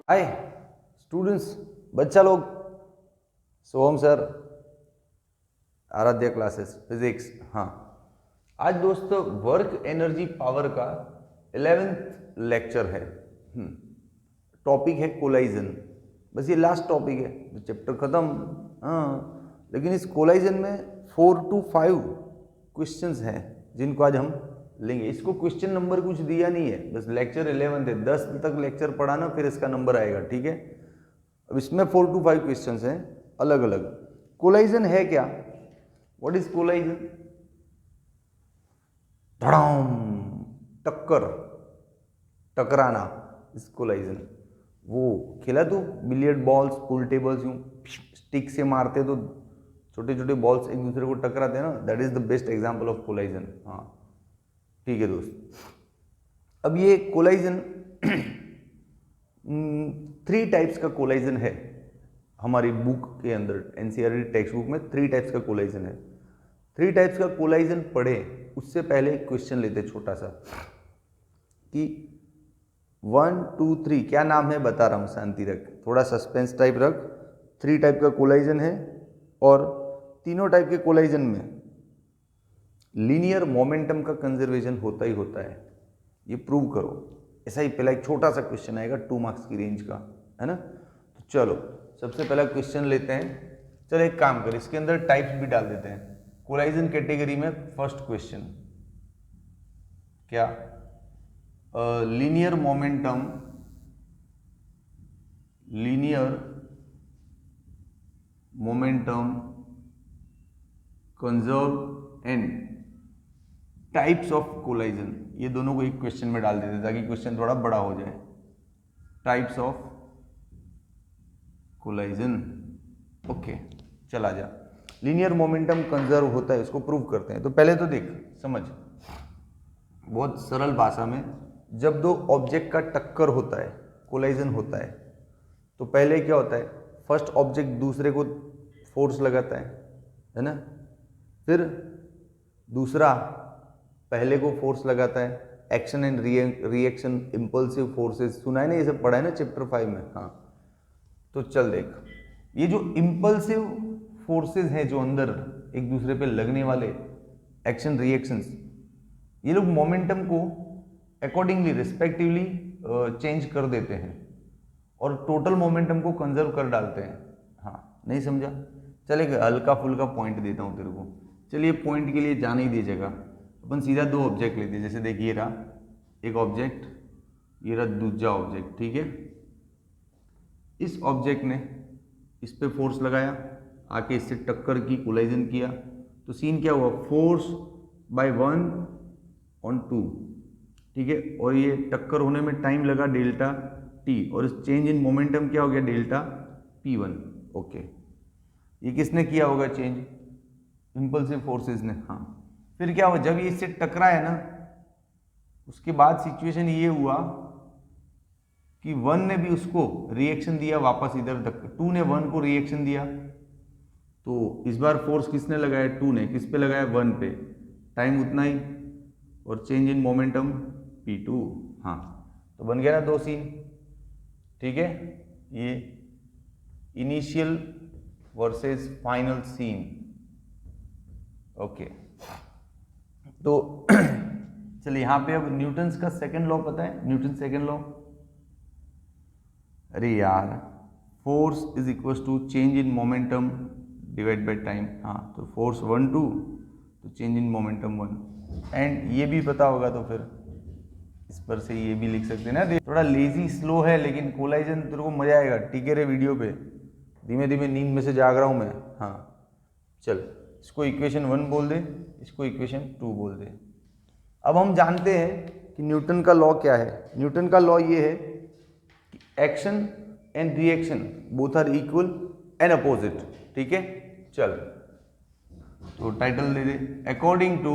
Hi students, बच्चा लोग, सोहम sir, Aaradhya classes physics. हाँ, आज दोस्तों वर्क एनर्जी पावर का 11th लेक्चर है। टॉपिक है कोलाइजन। बस ये लास्ट टॉपिक है, चैप्टर खत्म। हाँ, लेकिन इस कोलाइजन में 4 to 5 क्वेश्चंस हैं जिनको आज हम लेंगे। इसको क्वेश्चन नंबर कुछ दिया नहीं है, बस लेक्चर 11 है, 10 तक लेक्चर पढ़ाना फिर इसका नंबर आएगा, ठीक है। अब इसमें 4 to 5 क्वेश्चंस हैं अलग अलग। कोलाइजन है क्या? What is collision? धड़ाम, टक्कर, टकराना, इस कोलाइजन। वो खेला तू बिलियर्ड बॉल्स, पूल टेबल्स, यूं स्टिक से मारते तो छोटे छोटे बॉल्स एक दूसरे को टकराते हैं ना, that is the best example of collision. हाँ ठीक है दोस्त। अब ये कोलाइजन 3 टाइप्स का कोलाइजन है हमारी बुक के अंदर, एनसीईआरटी टेक्स्ट बुक में 3 टाइप्स का कोलाइजन है। 3 टाइप्स का कोलाइजन पढ़े उससे पहले एक क्वेश्चन लेते छोटा सा कि 1 2 3 क्या नाम है, बता रहा हूं, शांति रख, थोड़ा सस्पेंस टाइप रख। 3 टाइप का कोलाइजन है और तीनों टाइप के कोलाइजन में लीनियर मोमेंटम का कंजर्वेशन होता ही होता है, ये प्रूव करो। ऐसा ही पहला एक छोटा सा क्वेश्चन आएगा 2 मार्क्स की रेंज का, है ना। तो चलो सबसे पहला क्वेश्चन लेते हैं। चलो एक काम कर, इसके अंदर टाइप्स भी डाल देते हैं। कोलाइजन कैटेगरी में फर्स्ट क्वेश्चन क्या? Linear momentum, linear momentum conserve and types of collision, ये दोनों को एक क्वेश्चन में डाल देते ताकि क्वेश्चन थोड़ा बड़ा हो जाए। टाइप्स ऑफ कोलाइजन, ओके, चला जा। लीनियर मोमेंटम कंजर्व होता है, इसको प्रूव करते हैं। तो पहले तो देख, समझ, बहुत सरल भाषा में, जब दो ऑब्जेक्ट का टक्कर होता है, कोलाइजन होता है, तो पहले क्या होता है, फर्स्ट ऑब्जेक्ट दूसरे को फोर्स लगाता है ना। फिर दूसरा पहले को फोर्स लगाता है। Action and reaction, impulsive forces, सुना है ना, ये सब पढ़ा है ना चैप्टर 5 में। हाँ, तो चल देख, ये जो इंपल्सिव फोर्सेस हैं जो अंदर एक दूसरे पे लगने वाले, एक्शन रिएक्शंस, ये लोग मोमेंटम को अकॉर्डिंगली रिस्पेक्टिवली चेंज कर देते हैं और टोटल मोमेंटम को कंजर्व कर डालते हैं। हाँ, नहीं समझा? चलेगा, हल्का फुल्का पॉइंट देता हूँ तेरे को। चलिए, पॉइंट के लिए जाने ही दी जगह, अपन सीधा 2 ऑब्जेक्ट लेते हैं। जैसे देख, ये रहा एक ऑब्जेक्ट, ये रहा दूसरा ऑब्जेक्ट, ठीक है। इस ऑब्जेक्ट ने इस पे फोर्स लगाया, आके इससे टक्कर की, कोलाइजन किया, तो सीन क्या हुआ, फोर्स बाय 1 on 2, ठीक है। और ये टक्कर होने में टाइम लगा डेल्टा टी, और इस चेंज इन मोमेंटम क्या हो गया, डेल्टा P1, ओके। ये किसने किया होगा चेंज? इंपल्सिव फोर्सेस ने। हाँ, फिर क्या हुआ, जब ये इससे टकराया ना, उसके बाद सिचुएशन ये हुआ कि 1 ने भी उसको रिएक्शन दिया वापस इधर तक, 2 ने 1 को रिएक्शन दिया, तो इस बार फोर्स किसने लगाया, 2 ने। किस पे लगाया, 1 पे, टाइम उतना ही, और चेंज इन मोमेंटम P2। हाँ, तो बन गया ना 2 सीन, ठीक है। ये initial versus final scene, okay. तो चलिए यहाँ पे अब न्यूटन्स का सेकंड लॉ पता है, न्यूटन सेकंड लॉ। अरे यार, force is equal to change in momentum divide by time. हाँ, तो फोर्स 1 2, तो चेंज इन मोमेंटम 1। एंड ये भी पता होगा तो फिर इस पर से ये भी लिख सकते हैं ना। थोड़ा लेजी स्लो है, लेकिन कोलाइजन तेरे को मजा आएगा। टिके रहे वीडियो पे, धीमे धीमे नींद में से जाग रहा हूँ मैं। हाँ चल, इसको इक्वेशन 1 बोल दे, इसको इक्वेशन 2 बोल दे। अब हम जानते हैं कि न्यूटन का लॉ क्या है। न्यूटन का लॉ ये है कि action and reaction both are equal and opposite, ठीक है। चल, तो टाइटल दे दे, according to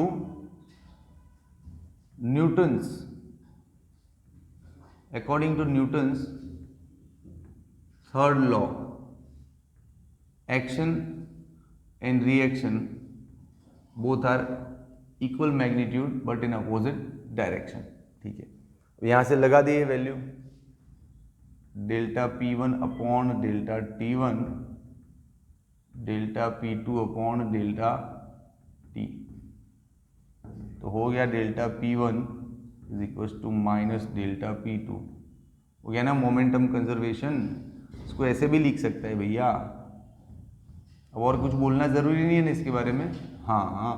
Newton's third law, action and reaction both are equal magnitude but in opposite direction, ठीक है। अब यहां से लगा दिए value, delta P1 upon delta T1, delta P2 upon delta T। तो हो गया delta P1 is equal to minus delta P2। हो गया ना मोमेंटम कंजर्वेशन। इसको ऐसे भी लिख सकता है भैया। अब और कुछ बोलना जरूरी नहीं है ना इसके बारे में। हाँ हाँ,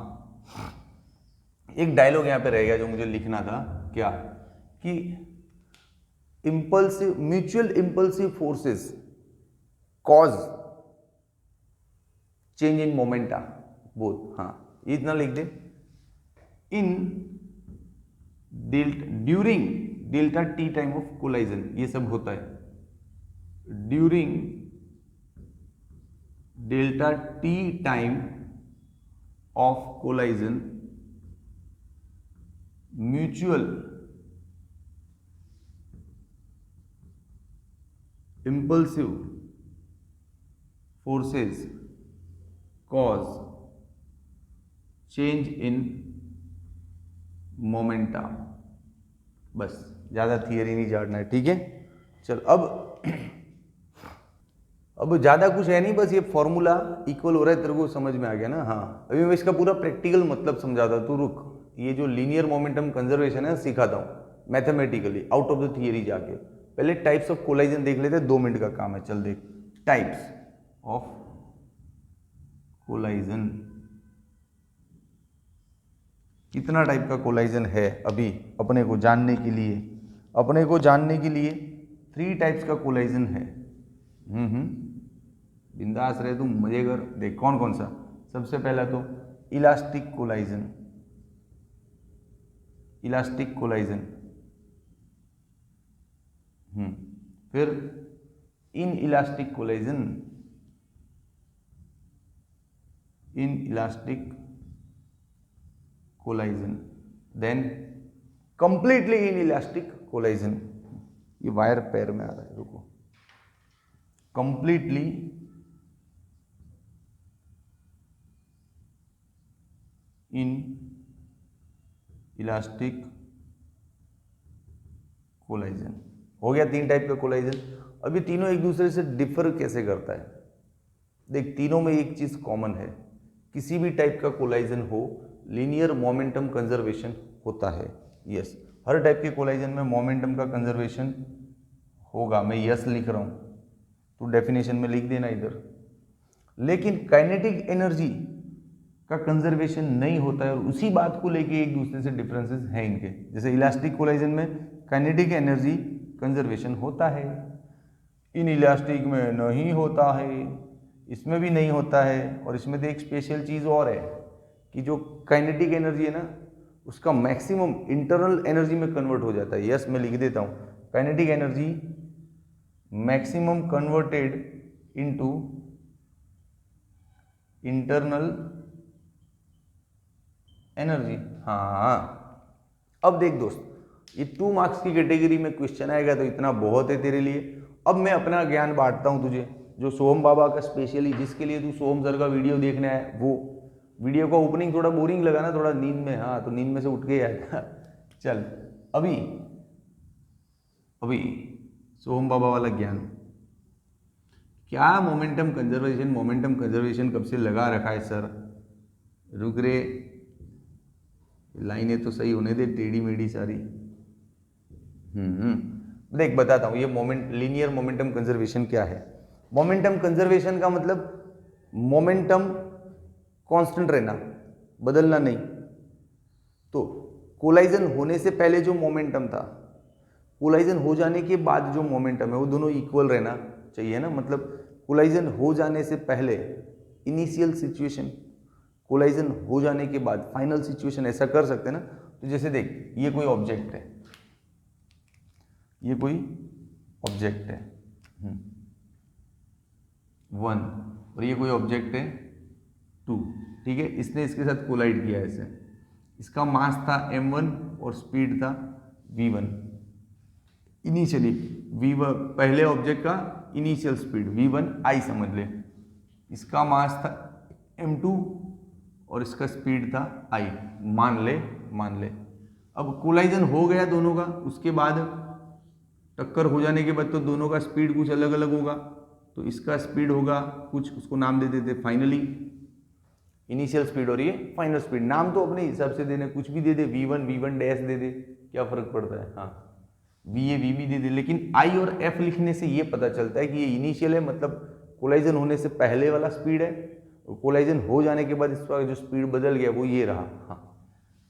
एक डायलॉग यहाँ पे रह गया जो मुझे लिखना था, क्या कि impulsive mutual impulsive forces cause change in momenta both। हाँ, ये इतना लिख दे। In during delta T time of collision, ये सब होता है during delta T time of collision, mutual impulsive forces cause change in momenta। बस, ज़्यादा थियरी नहीं जानना है, ठीक है। चल अब ज़्यादा कुछ है नहीं, बस ये फॉर्मूला इक्वल हो रहा है, तेरे को समझ में आ गया ना। हाँ, अभी मैं इसका पूरा प्रैक्टिकल मतलब समझाता हूँ, तू रुक। ये जो लीनियर मोमेंटम कंजर्वेशन है सिखाता हूँ mathematically out of the theory जाके। पहले टाइप्स ऑफ कोलाइजन देख लेते हैं, 2 मिनट का काम है। चल देख, टाइप्स ऑफ कोलाइजन। कितना टाइप का कोलाइजन है अभी अपने को जानने के लिए? अपने को जानने के लिए 3 टाइप्स का कोलाइजन है। बिंदास रहे तुम, मजे कर। देख कौन कौन सा। सबसे पहला तो इलास्टिक कोलाइजन, इलास्टिक कोलाइजन। फिर inelastic collision, inelastic collision. Then completely inelastic collision. ये वायर पैर में आ रहा है, रुको। Completely inelastic collision. हो गया 3 टाइप का कोलाइजन। अब ये तीनों एक दूसरे से डिफर कैसे करता है? देख, तीनों में एक चीज कॉमन है, किसी भी टाइप का कोलाइजन हो लीनियर मोमेंटम कंजर्वेशन होता है। यस, हर टाइप के कोलाइजन में मोमेंटम का कंजर्वेशन होगा। मैं यस लिख रहा हूं, तो डेफिनेशन में लिख देना इधर। लेकिन काइनेटिक एनर्जी का कंजर्वेशन नहीं होता है, और उसी बात को लेके एक दूसरे से डिफरेंसेस हैं इनके। जैसे इलास्टिक कोलाइजन में काइनेटिक एनर्जी कंजर्वेशन होता है, इन इलास्टिक में नहीं होता है, इसमें भी नहीं होता है। और इसमें तो एक स्पेशल चीज़ और है कि जो काइनेटिक एनर्जी है ना, उसका मैक्सिमम इंटरनल एनर्जी में कन्वर्ट हो जाता है। यस, मैं लिख देता हूँ, kinetic energy maximum converted into internal energy. हाँ, अब देख दोस्त, ये 2 मार्क्स की कैटेगरी में क्वेश्चन आएगा तो इतना बहुत है तेरे लिए। अब मैं अपना ज्ञान बांटता हूँ तुझे, जो सोहम बाबा का स्पेशली, जिसके लिए तू सोहम सर का वीडियो देखने आया। वो वीडियो का ओपनिंग थोड़ा बोरिंग लगा ना, थोड़ा नींद में, हाँ तो नींद में से उठ के आया। चल अभी सोहम बाबा वाला ज्ञान क्या? मोमेंटम कंजर्वेशन, मोमेंटम कंजर्वेशन कब से लगा रखा है सर? रुक रे, लाइनें तो सही होने दे, टेढ़ी मेढ़ी सारी। देख बताता हूँ, ये लीनियर मोमेंटम कंजर्वेशन क्या है। मोमेंटम कंजर्वेशन का मतलब मोमेंटम कांस्टेंट रहना, बदलना नहीं। तो कोलाइजन होने से पहले जो मोमेंटम था, कोलाइजन हो जाने के बाद जो मोमेंटम है, वो दोनों इक्वल रहना चाहिए ना। मतलब कोलाइजन हो जाने से पहले इनिशियल सिचुएशन, कोलाइजन हो जाने के बाद फाइनल सिचुएशन, ऐसा कर सकते हैं ना। तो जैसे देख, ये कोई ऑब्जेक्ट है, ये कोई ऑब्जेक्ट है 1, और ये कोई ऑब्जेक्ट है 2, ठीक है। इसने इसके साथ कोलाइड किया ऐसे, इसका मास था m1 और स्पीड था v1। इनिशियली v1, पहले ऑब्जेक्ट का इनिशियल स्पीड v1 i समझ ले, इसका मास था m2 और इसका स्पीड था i, मान ले। अब कोलाइजन हो गया दोनों का, उसके बाद टक्कर हो जाने के बाद तो दोनों का स्पीड कुछ अलग अलग होगा, तो इसका स्पीड होगा कुछ, उसको नाम दे देते फाइनली, इनिशियल स्पीड और ये फाइनल स्पीड। नाम तो अपने हिसाब से देने, कुछ भी दे दे, V1 V1 डैश दे दे, क्या फर्क पड़ता है। हाँ, VA VB दे दे, लेकिन I और F लिखने से ये पता चलता है कि ये इनिशियल है, मतलब कोलाइजन होने से पहले वाला स्पीड है, कोलाइजन हो जाने के बाद इसका जो स्पीड बदल गया वो ये रहा। हाँ,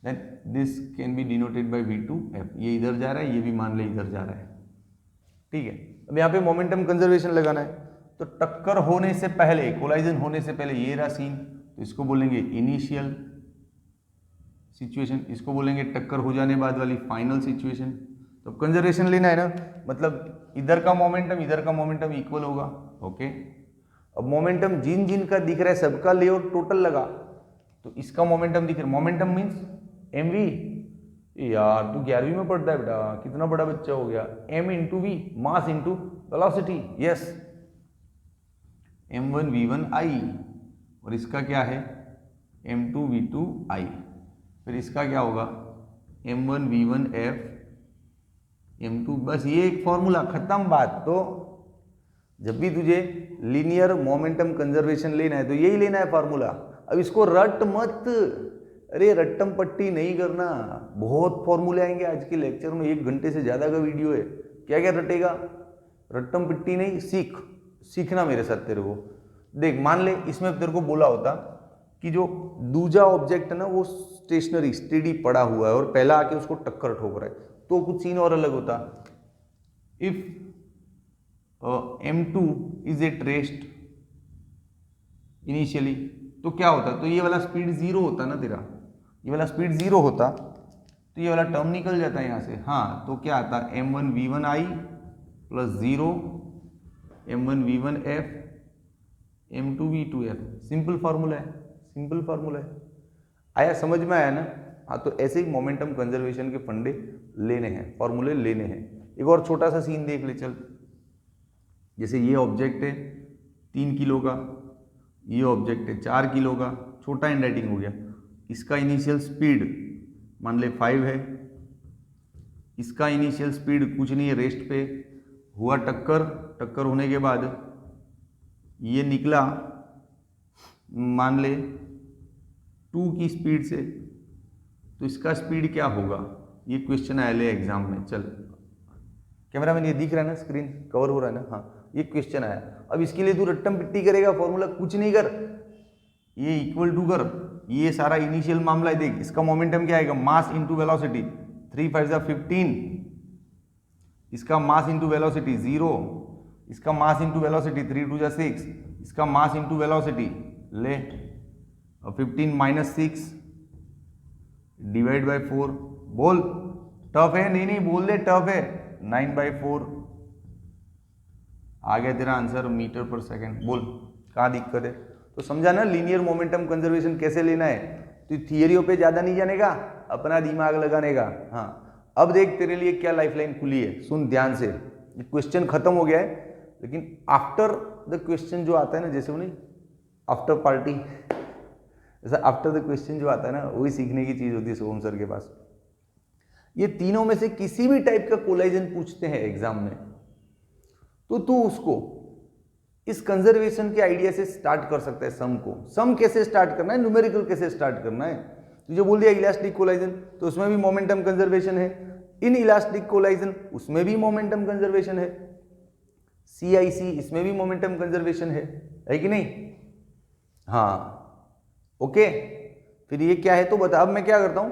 then this can be denoted by V2F, ये इधर जा रहा है, ये भी मान ले इधर जा रहा है, ठीक है। अब यहाँ पे मोमेंटम कंजर्वेशन लगाना है, तो टक्कर होने से पहले, कोलाइजन होने से पहले ये रहा सीन, तो इसको बोलेंगे इनिशियल सिचुएशन, इसको बोलेंगे टक्कर हो जाने बाद वाली फाइनल सिचुएशन। तो कंजर्वेशन लेना है ना, मतलब इधर का मोमेंटम इक्वल होगा, ओके। अब मोमेंटम जिन जिन का दिख रहा है सबका ले और टोटल लगा, तो इसका मोमेंटम दिख रहा है, मोमेंटम मीन्स mv, यार तू 11वीं में पढ़ता है बेटा, कितना बड़ा बच्चा हो गया। m into V, mass into velocity, yes, m1 v1 i, और इसका क्या है m2 v2 i, फिर इसका क्या होगा m1 v1 f m2, बस ये एक फॉर्मूला, खत्म बात। तो जब भी तुझे लीनियर मोमेंटम कंजर्वेशन लेना है तो यही लेना है फॉर्मूला। अब इसको रट मत, अरे रट्टम पट्टी नहीं करना, बहुत फॉर्मूले आएंगे आज के लेक्चर में, 1 घंटे से ज्यादा का वीडियो है, क्या क्या रटेगा, रट्टम पिट्टी नहीं, सीखना मेरे साथ तेरे को। देख मान ले इसमें तेरे को बोला होता कि जो दूसरा ऑब्जेक्ट है ना वो स्टेशनरी स्टेडी पड़ा हुआ है और पहला आके उसको टक्कर ठोक रहा है, तो कुछ सीन और अलग होता। If m2 is at rest initially, तो क्या होता, तो ये वाला स्पीड 0 होता ना तेरा, ये वाला स्पीड 0 होता, तो ये वाला टर्म निकल जाता है यहाँ से। हाँ, तो क्या आता m1 v1 i plus 0 m1 v1 f m2 v2 f, simple formula है, सिंपल फार्मूला है। आया, समझ में आया ना। हाँ, तो ऐसे ही मोमेंटम कंजर्वेशन के फंडे लेने हैं, फॉर्मूले लेने हैं। एक और छोटा सा सीन देख ले चल, जैसे ये ऑब्जेक्ट है 3 किलो का, ये ऑब्जेक्ट है 4 किलो का, छोटा हैंडराइटिंग हो गया। इसका इनिशियल स्पीड मान ले 5 है, इसका इनिशियल स्पीड कुछ नहीं है, रेस्ट पे हुआ टक्कर, टक्कर होने के बाद ये निकला मान ले 2 की स्पीड से, तो इसका स्पीड क्या होगा, ये क्वेश्चन आया ले एग्जाम में। चल कैमरा मैन ये दिख रहा है ना, स्क्रीन कवर हो रहा है ना, हाँ ये क्वेश्चन आया। अब इसके लिए तू रट्टम पिट्टी करेगा, फॉर्मूला कुछ नहीं कर, ये इक्वल टू कर, ये सारा इनिशियल मामला है। देख इसका मोमेंटम क्या आएगा, मास इंटू वेलोसिटी, 3 5 15, इसका मास इंटू वेलोसिटी 0, इसका मास इंटू वेलोसिटी 3 2 6, इसका मास इंटू वेलोसिटी ले, और 15 माइनस 6 डिवाइड बाय 4, बोल टफ है, नहीं नहीं बोल दे टफ है, 9/4 आ गया तेरा आंसर मीटर पर सेकंड। बोल कहाँ दिक्कत है। तो समझा ना लीनियर मोमेंटम कंजर्वेशन कैसे लेना है। तो थियरियों पे ज्यादा नहीं जाने का, अपना दिमाग लगाने का। हाँ अब देख तेरे लिए क्या लाइफलाइन खुली है, सुन ध्यान से। क्वेश्चन खत्म हो गया है, लेकिन आफ्टर द क्वेश्चन जो आता है ना, जैसे वो नहीं आफ्टर पार्टी, ऐसा आफ्टर द क्वेश्चन जो आता है ना, वही सीखने की चीज होती है सोहम सर के पास। ये तीनों में से किसी भी टाइप का कोलाइजन पूछते हैं एग्जाम में, तो तू उसको इस कंजर्वेशन के आइडिया से स्टार्ट कर सकता है। सम को, सम कैसे स्टार्ट करना है, न्यूमेरिकल कैसे स्टार्ट करना है। तुझे बोल दिया इलास्टिक कोलाइजन, तो उसमें भी मोमेंटम कंजर्वेशन है। इन इलास्टिक कोलाइजन, उसमें भी मोमेंटम कंजर्वेशन है। CIC, इसमें भी मोमेंटम कंजर्वेशन है कि नहीं। हाँ ओके, फिर ये क्या है तो बता। अब मैं क्या करता हूं,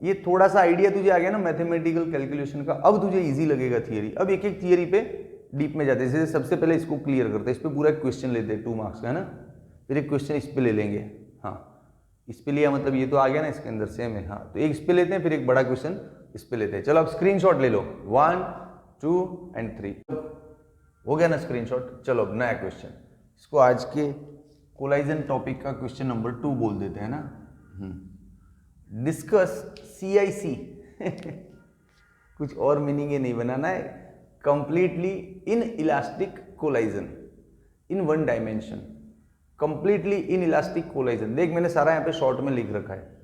ये थोड़ा सा आइडिया तुझे आ गया ना मैथमेटिकल कैलकुलेशन का, अब तुझे इजी लगेगा थियरी। अब एक एक थियरी पे डीप में जाते हैं। जैसे सबसे पहले इसको क्लियर करते हैं, इस पे पूरा एक क्वेश्चन लेते हैं 2 मार्क्स का, है ना। फिर एक क्वेश्चन इस पे ले लेंगे। हाँ इस पे लिया मतलब ये तो आ गया ना, इसके अंदर सेम है। हाँ तो एक इस पे लेते हैं, फिर एक बड़ा क्वेश्चन इस पे लेते हैं। चलो अब स्क्रीनशॉट ले लो, 1 2 एंड 3 हो गया ना स्क्रीनशॉट। चलो अब नया क्वेश्चन, इसको आज के कोलाइजन टॉपिक का क्वेश्चन नंबर 2 बोल देते हैं ना। डिस्कस CIC कुछ और मीनिंग ये नहीं बनाना है, कंप्लीटली इन इलास्टिक कोलाइजन इन 1 dimension, completely inelastic collision. देख मैंने सारा यहाँ पे शॉर्ट में लिख रखा है।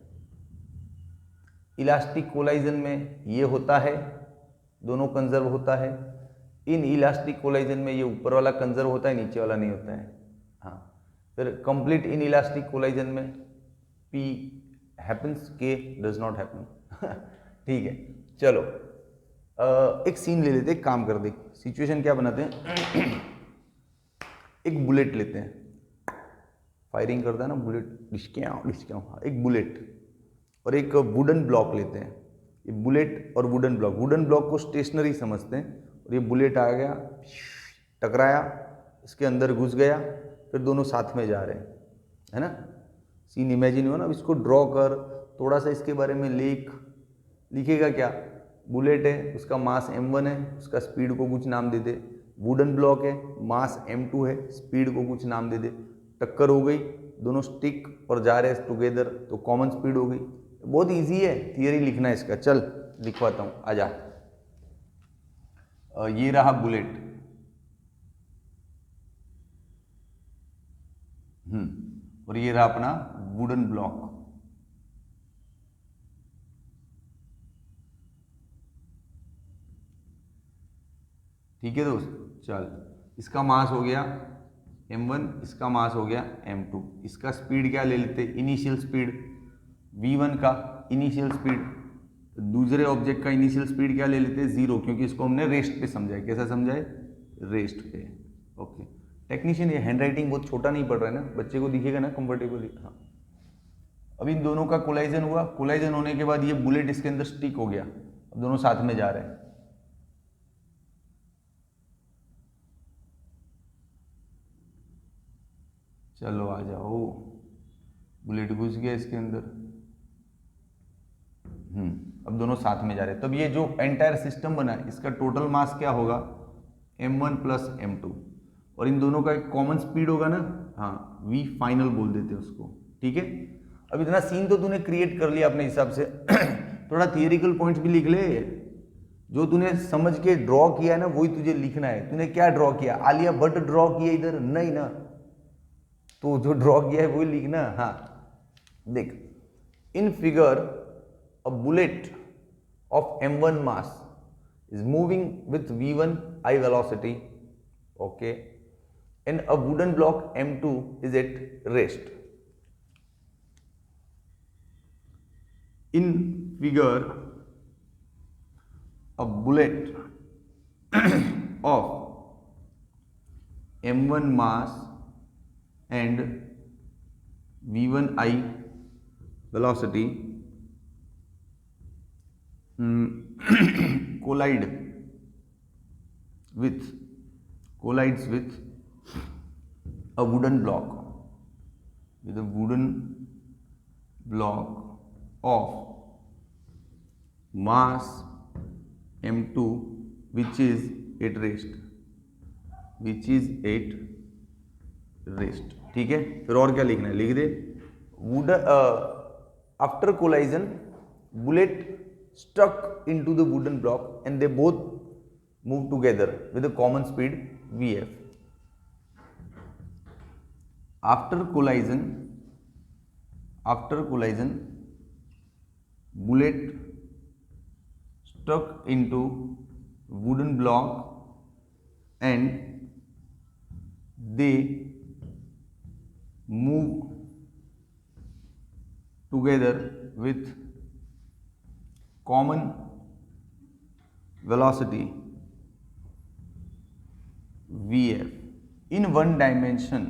इलास्टिक कोलाइजन में ये होता है, दोनों कंजर्व होता है। इन इलास्टिक कोलाइजन में ये ऊपर वाला कंजर्व होता है, नीचे वाला नहीं होता है। हाँ, फिर कंप्लीट इन इलास्टिक कोलाइजन में P happens, K does not happen. ठीक है, चलो एक सीन ले लेते हैं, काम कर दे। सिचुएशन क्या बनाते हैं? एक बुलेट लेते हैं, फायरिंग करता है ना बुलेट, डिस्क्याँ, एक बुलेट और एक वुडन ब्लॉक लेते हैं। ये बुलेट और वुडन ब्लॉक को स्टेशनरी समझते हैं, और ये बुलेट आ गया, टकराया, इसके अंदर घुस गया, फिर दोनों साथ में जा रहे हैं, है ना। सीन इमेजिन हुआ ना। अब इसको ड्रॉ कर, थोड़ा सा इसके बारे में लिखेगा क्या? बुलेट है, उसका मास m1 है, उसका स्पीड को कुछ नाम दे दे। वुडन ब्लॉक है, मास m2 है, स्पीड को कुछ नाम दे दे। टक्कर हो गई, दोनों स्टिक और जा रहे हैं टुगेदर, तो कॉमन स्पीड हो गई। बहुत इजी है थियरी लिखना इसका, चल लिखवाता हूँ, आजा। ये रहा बुलेट, और ये रहा अपना वुडन ब्लॉक। ठीक है दोस्त, चल इसका मास हो गया m1, इसका मास हो गया m2। इसका स्पीड क्या ले लेते? इनिशियल स्पीड v1 का इनिशियल स्पीड, दूसरे ऑब्जेक्ट का इनिशियल स्पीड क्या ले लेते? 0, क्योंकि इसको हमने रेस्ट पे समझा है। कैसा समझा है? रेस्ट पे। ओके टेक्नीशियन, ये हैंड राइटिंग बहुत छोटा नहीं पड़ रहा है ना, बच्चे को दिखेगा ना कंफर्टेबली। हाँ, अब इन दोनों का कोलाइजन हुआ, कोलाइजन होने के बाद ये बुलेट इसके अंदर स्टिक हो गया, अब दोनों साथ में जा रहे हैं। चलो आ जाओ, बुलेट घुस गया इसके अंदर, अब दोनों साथ में जा रहे हैं। तब ये जो एंटायर सिस्टम बना है, इसका टोटल मास क्या होगा? m1 प्लस m2, और इन दोनों का एक कॉमन स्पीड होगा ना, हाँ v फाइनल बोल देते हैं उसको। ठीक है, अब इतना सीन तो तूने क्रिएट कर लिया अपने हिसाब से। थोड़ा थियरिकल पॉइंट्स भी लिख ले, जो तूने समझ के ड्रॉ किया है ना वही तुझे लिखना है। तूने क्या ड्रॉ किया? आलिया भट्ट ड्रॉ किया इधर? नहीं ना, तो जो ड्रॉ किया है वही लिखना। हाँ देख, in figure a bullet of m1 mass is moving with v1 I velocity, okay, and a wooden block m2 is at rest. In figure, a bullet of m1 mass and v1 I velocity collides with a wooden block, with a wooden block of mass m2 which is at rest, ठीक है। फिर और क्या लिखना है? लिख दे, wooden after collision bullet stuck into the wooden block and they both move together with a common speed vf. After collision bullet stuck into wooden block and they move together with common velocity vf in one dimension।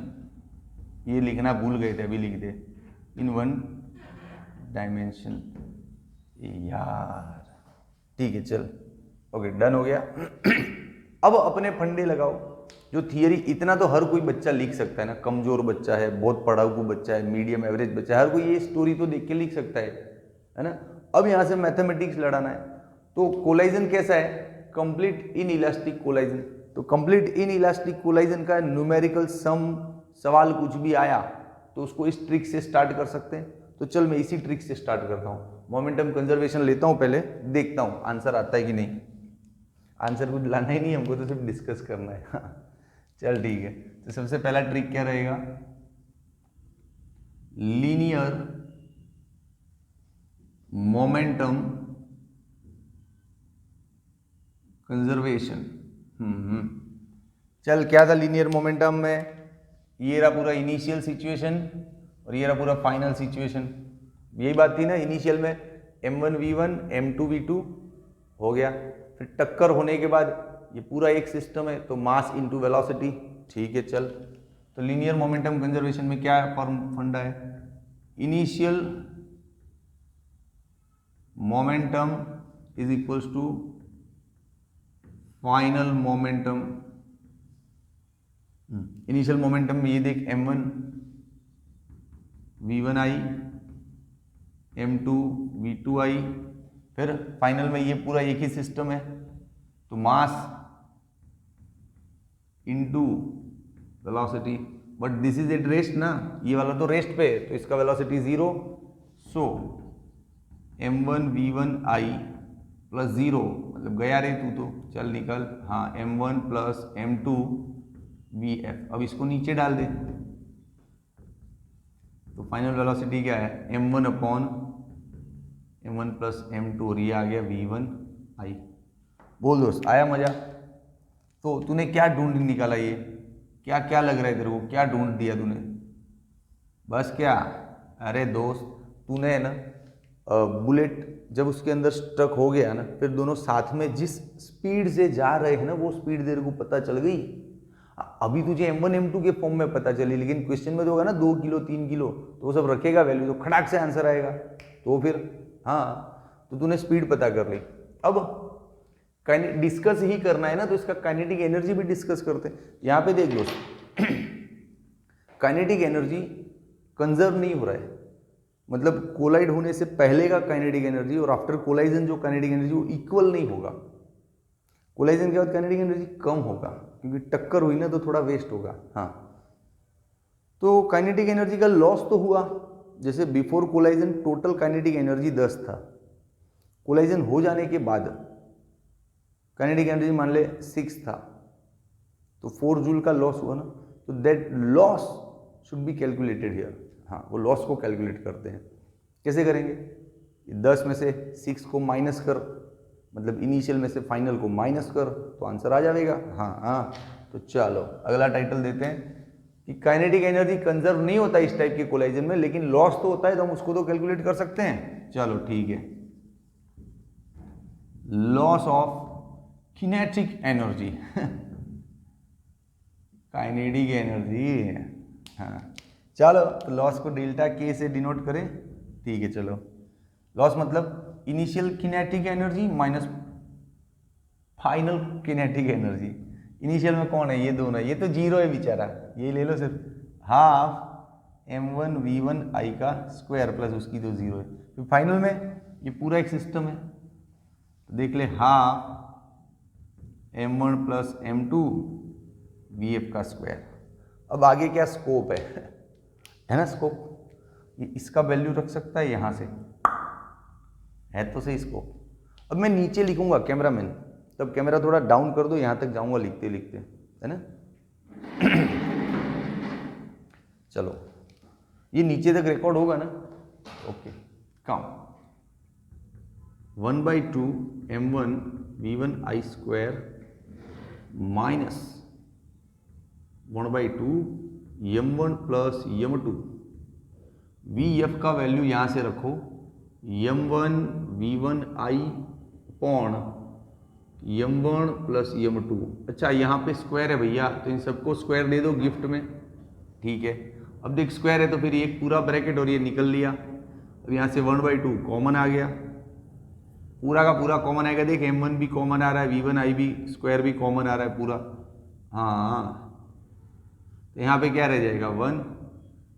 ये लिखना भूल गए थे, अभी लिख दे, in one dimension. यार ठीक है, चल ओके, डन हो गया। अब अपने फंडे लगाओ। जो थियरी, इतना तो हर कोई बच्चा लिख सकता है ना, कमजोर बच्चा है, बहुत पढ़ाकू बच्चा है, मीडियम एवरेज बच्चा है, हर कोई ये स्टोरी तो देख के लिख सकता है ना। अब यहां से मैथमेटिक्स लड़ाना है, तो कोलाइजन कैसा है? Complete in elastic collision. तो कंप्लीट इन इलास्टिक कोलाइजन का न्यूमेरिकल सम सवाल कुछ भी आया तो उसको इस ट्रिक से स्टार्ट कर सकते हैं। तो चल मैं इसी ट्रिक से स्टार्ट करता हूँ। मोमेंटम कंजर्वेशन लेता हूँ, पहले देखता हूँ आंसर आता है कि नहीं। आंसर कुछ लाना ही नहीं हमको, तो सिर्फ डिस्कस करना है। चल ठीक है, तो सबसे पहला ट्रिक क्या रहेगा? Linear momentum conservation. चल, क्या था लीनियर मोमेंटम में? ये रहा पूरा इनिशियल सिचुएशन और ये रहा पूरा फाइनल सिचुएशन। यही बात थी ना, इनिशियल में m1 v1 m2 v2 हो गया, फिर टक्कर होने के बाद ये पूरा एक सिस्टम है, तो मास इनटू वेलोसिटी। ठीक है, चल, तो लीनियर मोमेंटम कंजर्वेशन में क्या फंडा है? Initial momentum is equals to final momentum. Initial momentum में ये देख m1 v1 आई, m2 v2 आई, फिर फाइनल में ये पूरा एक ही सिस्टम है, तो mass into velocity. But this is at rest ना, ये वाला तो रेस्ट पे है, तो इसका वेलोसिटी 0। सो m1 v1 आई प्लस 0, मतलब गया रे तू तो, चल निकल। हाँ, m1 प्लस m2 vf। अब इसको नीचे डाल दे, तो फाइनल वेलोसिटी क्या है? m1 upon m1 plus m2, और ये आ गया v1 आई। बोल दोस्त, आया मजा? तो तूने क्या ढूंढ निकाला? ये क्या क्या लग रहा है तेरे को? क्या ढूंढ दिया तूने? बस क्या? अरे दोस्त, तूने है ना बुलेट जब उसके अंदर स्टक हो गया ना, फिर दोनों साथ में जिस स्पीड से जा रहे हैं ना, वो स्पीड तेरे को पता चल गई। अभी तुझे m1 m2 के फॉर्म में पता चली, लेकिन क्वेश्चन में तो होगा ना 2 किलो 3 किलो, तो वो सब रखेगा वैल्यू, तो खड़ाक से आंसर आएगा। तो फिर हाँ, तो तूने स्पीड पता कर ली। अब डिस्कस ही करना है ना, तो इसका काइनेटिक एनर्जी भी डिस्कस करते हैं। यहाँ पे देख लो, काइनेटिक एनर्जी कंजर्व नहीं हो रहा है, मतलब कोलाइड होने से पहले का काइनेटिक एनर्जी और आफ्टर कोलाइजन जो काइनेटिक एनर्जी वो इक्वल नहीं होगा। कोलाइजन के बाद काइनेटिक एनर्जी कम होगा, क्योंकि टक्कर हुई ना तो थोड़ा वेस्ट होगा। हाँ, तो काइनेटिक एनर्जी का लॉस तो हुआ, जैसे before collision total kinetic energy 10 था, कोलाइजन हो जाने के बाद काइनेटिक एनर्जी मान ले 6 था, तो 4 जूल का लॉस हुआ ना, तो that loss should be calculated here. हाँ, वो लॉस को कैलकुलेट करते हैं। कैसे करेंगे? 10 में से 6 को माइनस कर, मतलब इनिशियल में से फाइनल को माइनस कर, तो आंसर आ जाएगा। हाँ, तो चलो अगला टाइटल देते हैं कि काइनेटिक एनर्जी कंजर्व नहीं होता इस टाइप के कोलाइजन में, लेकिन लॉस तो होता है, तो हम उसको तो कैलकुलेट कर सकते हैं। चलो ठीक है, loss of kinetic energy kinetic energy. हाँ, चलो, तो लॉस को डेल्टा के से डिनोट करें। ठीक है, चलो, लॉस मतलब initial kinetic energy minus final kinetic energy. Initial में कौन है? ये दोनों, ये तो जीरो है बेचारा, ये ले लो सिर्फ हाफ m1 v1 i का स्क्वायर प्लस उसकी तो जीरो है। फिर फाइनल में ये पूरा एक सिस्टम है, तो देख ले half m1 plus m2 vf का स्क्वायर। अब आगे क्या स्कोप है ना? स्कोप ये इसका वैल्यू रख सकता है यहाँ से, है तो सही स्कोप। अब मैं नीचे लिखूंगा कैमरामैन, तब कैमरा थोड़ा डाउन कर दो, यहाँ तक जाऊंगा लिखते लिखते, है ना? चलो, ये नीचे तक रिकॉर्ड होगा ना? ओके, काम 1/2 m1 v1 i square minus 1/2 m1 plus m2 vf का वैल्यू यहाँ से रखो, m1 v1 i upon m1 plus m2। अच्छा, यहाँ पे स्क्वायर है भैया, तो इन सबको स्क्वायर दे दो गिफ्ट में। ठीक है, अब देख स्क्वायर है तो फिर एक पूरा ब्रैकेट और ये निकल लिया। अब यहाँ से 1/2 कॉमन आ गया, पूरा का पूरा कॉमन आएगा। देख m1 भी कॉमन आ रहा है, v1 i भी स्क्वायर भी कॉमन आ रहा है पूरा। हाँ, तो यहाँ पे क्या रह जाएगा 1,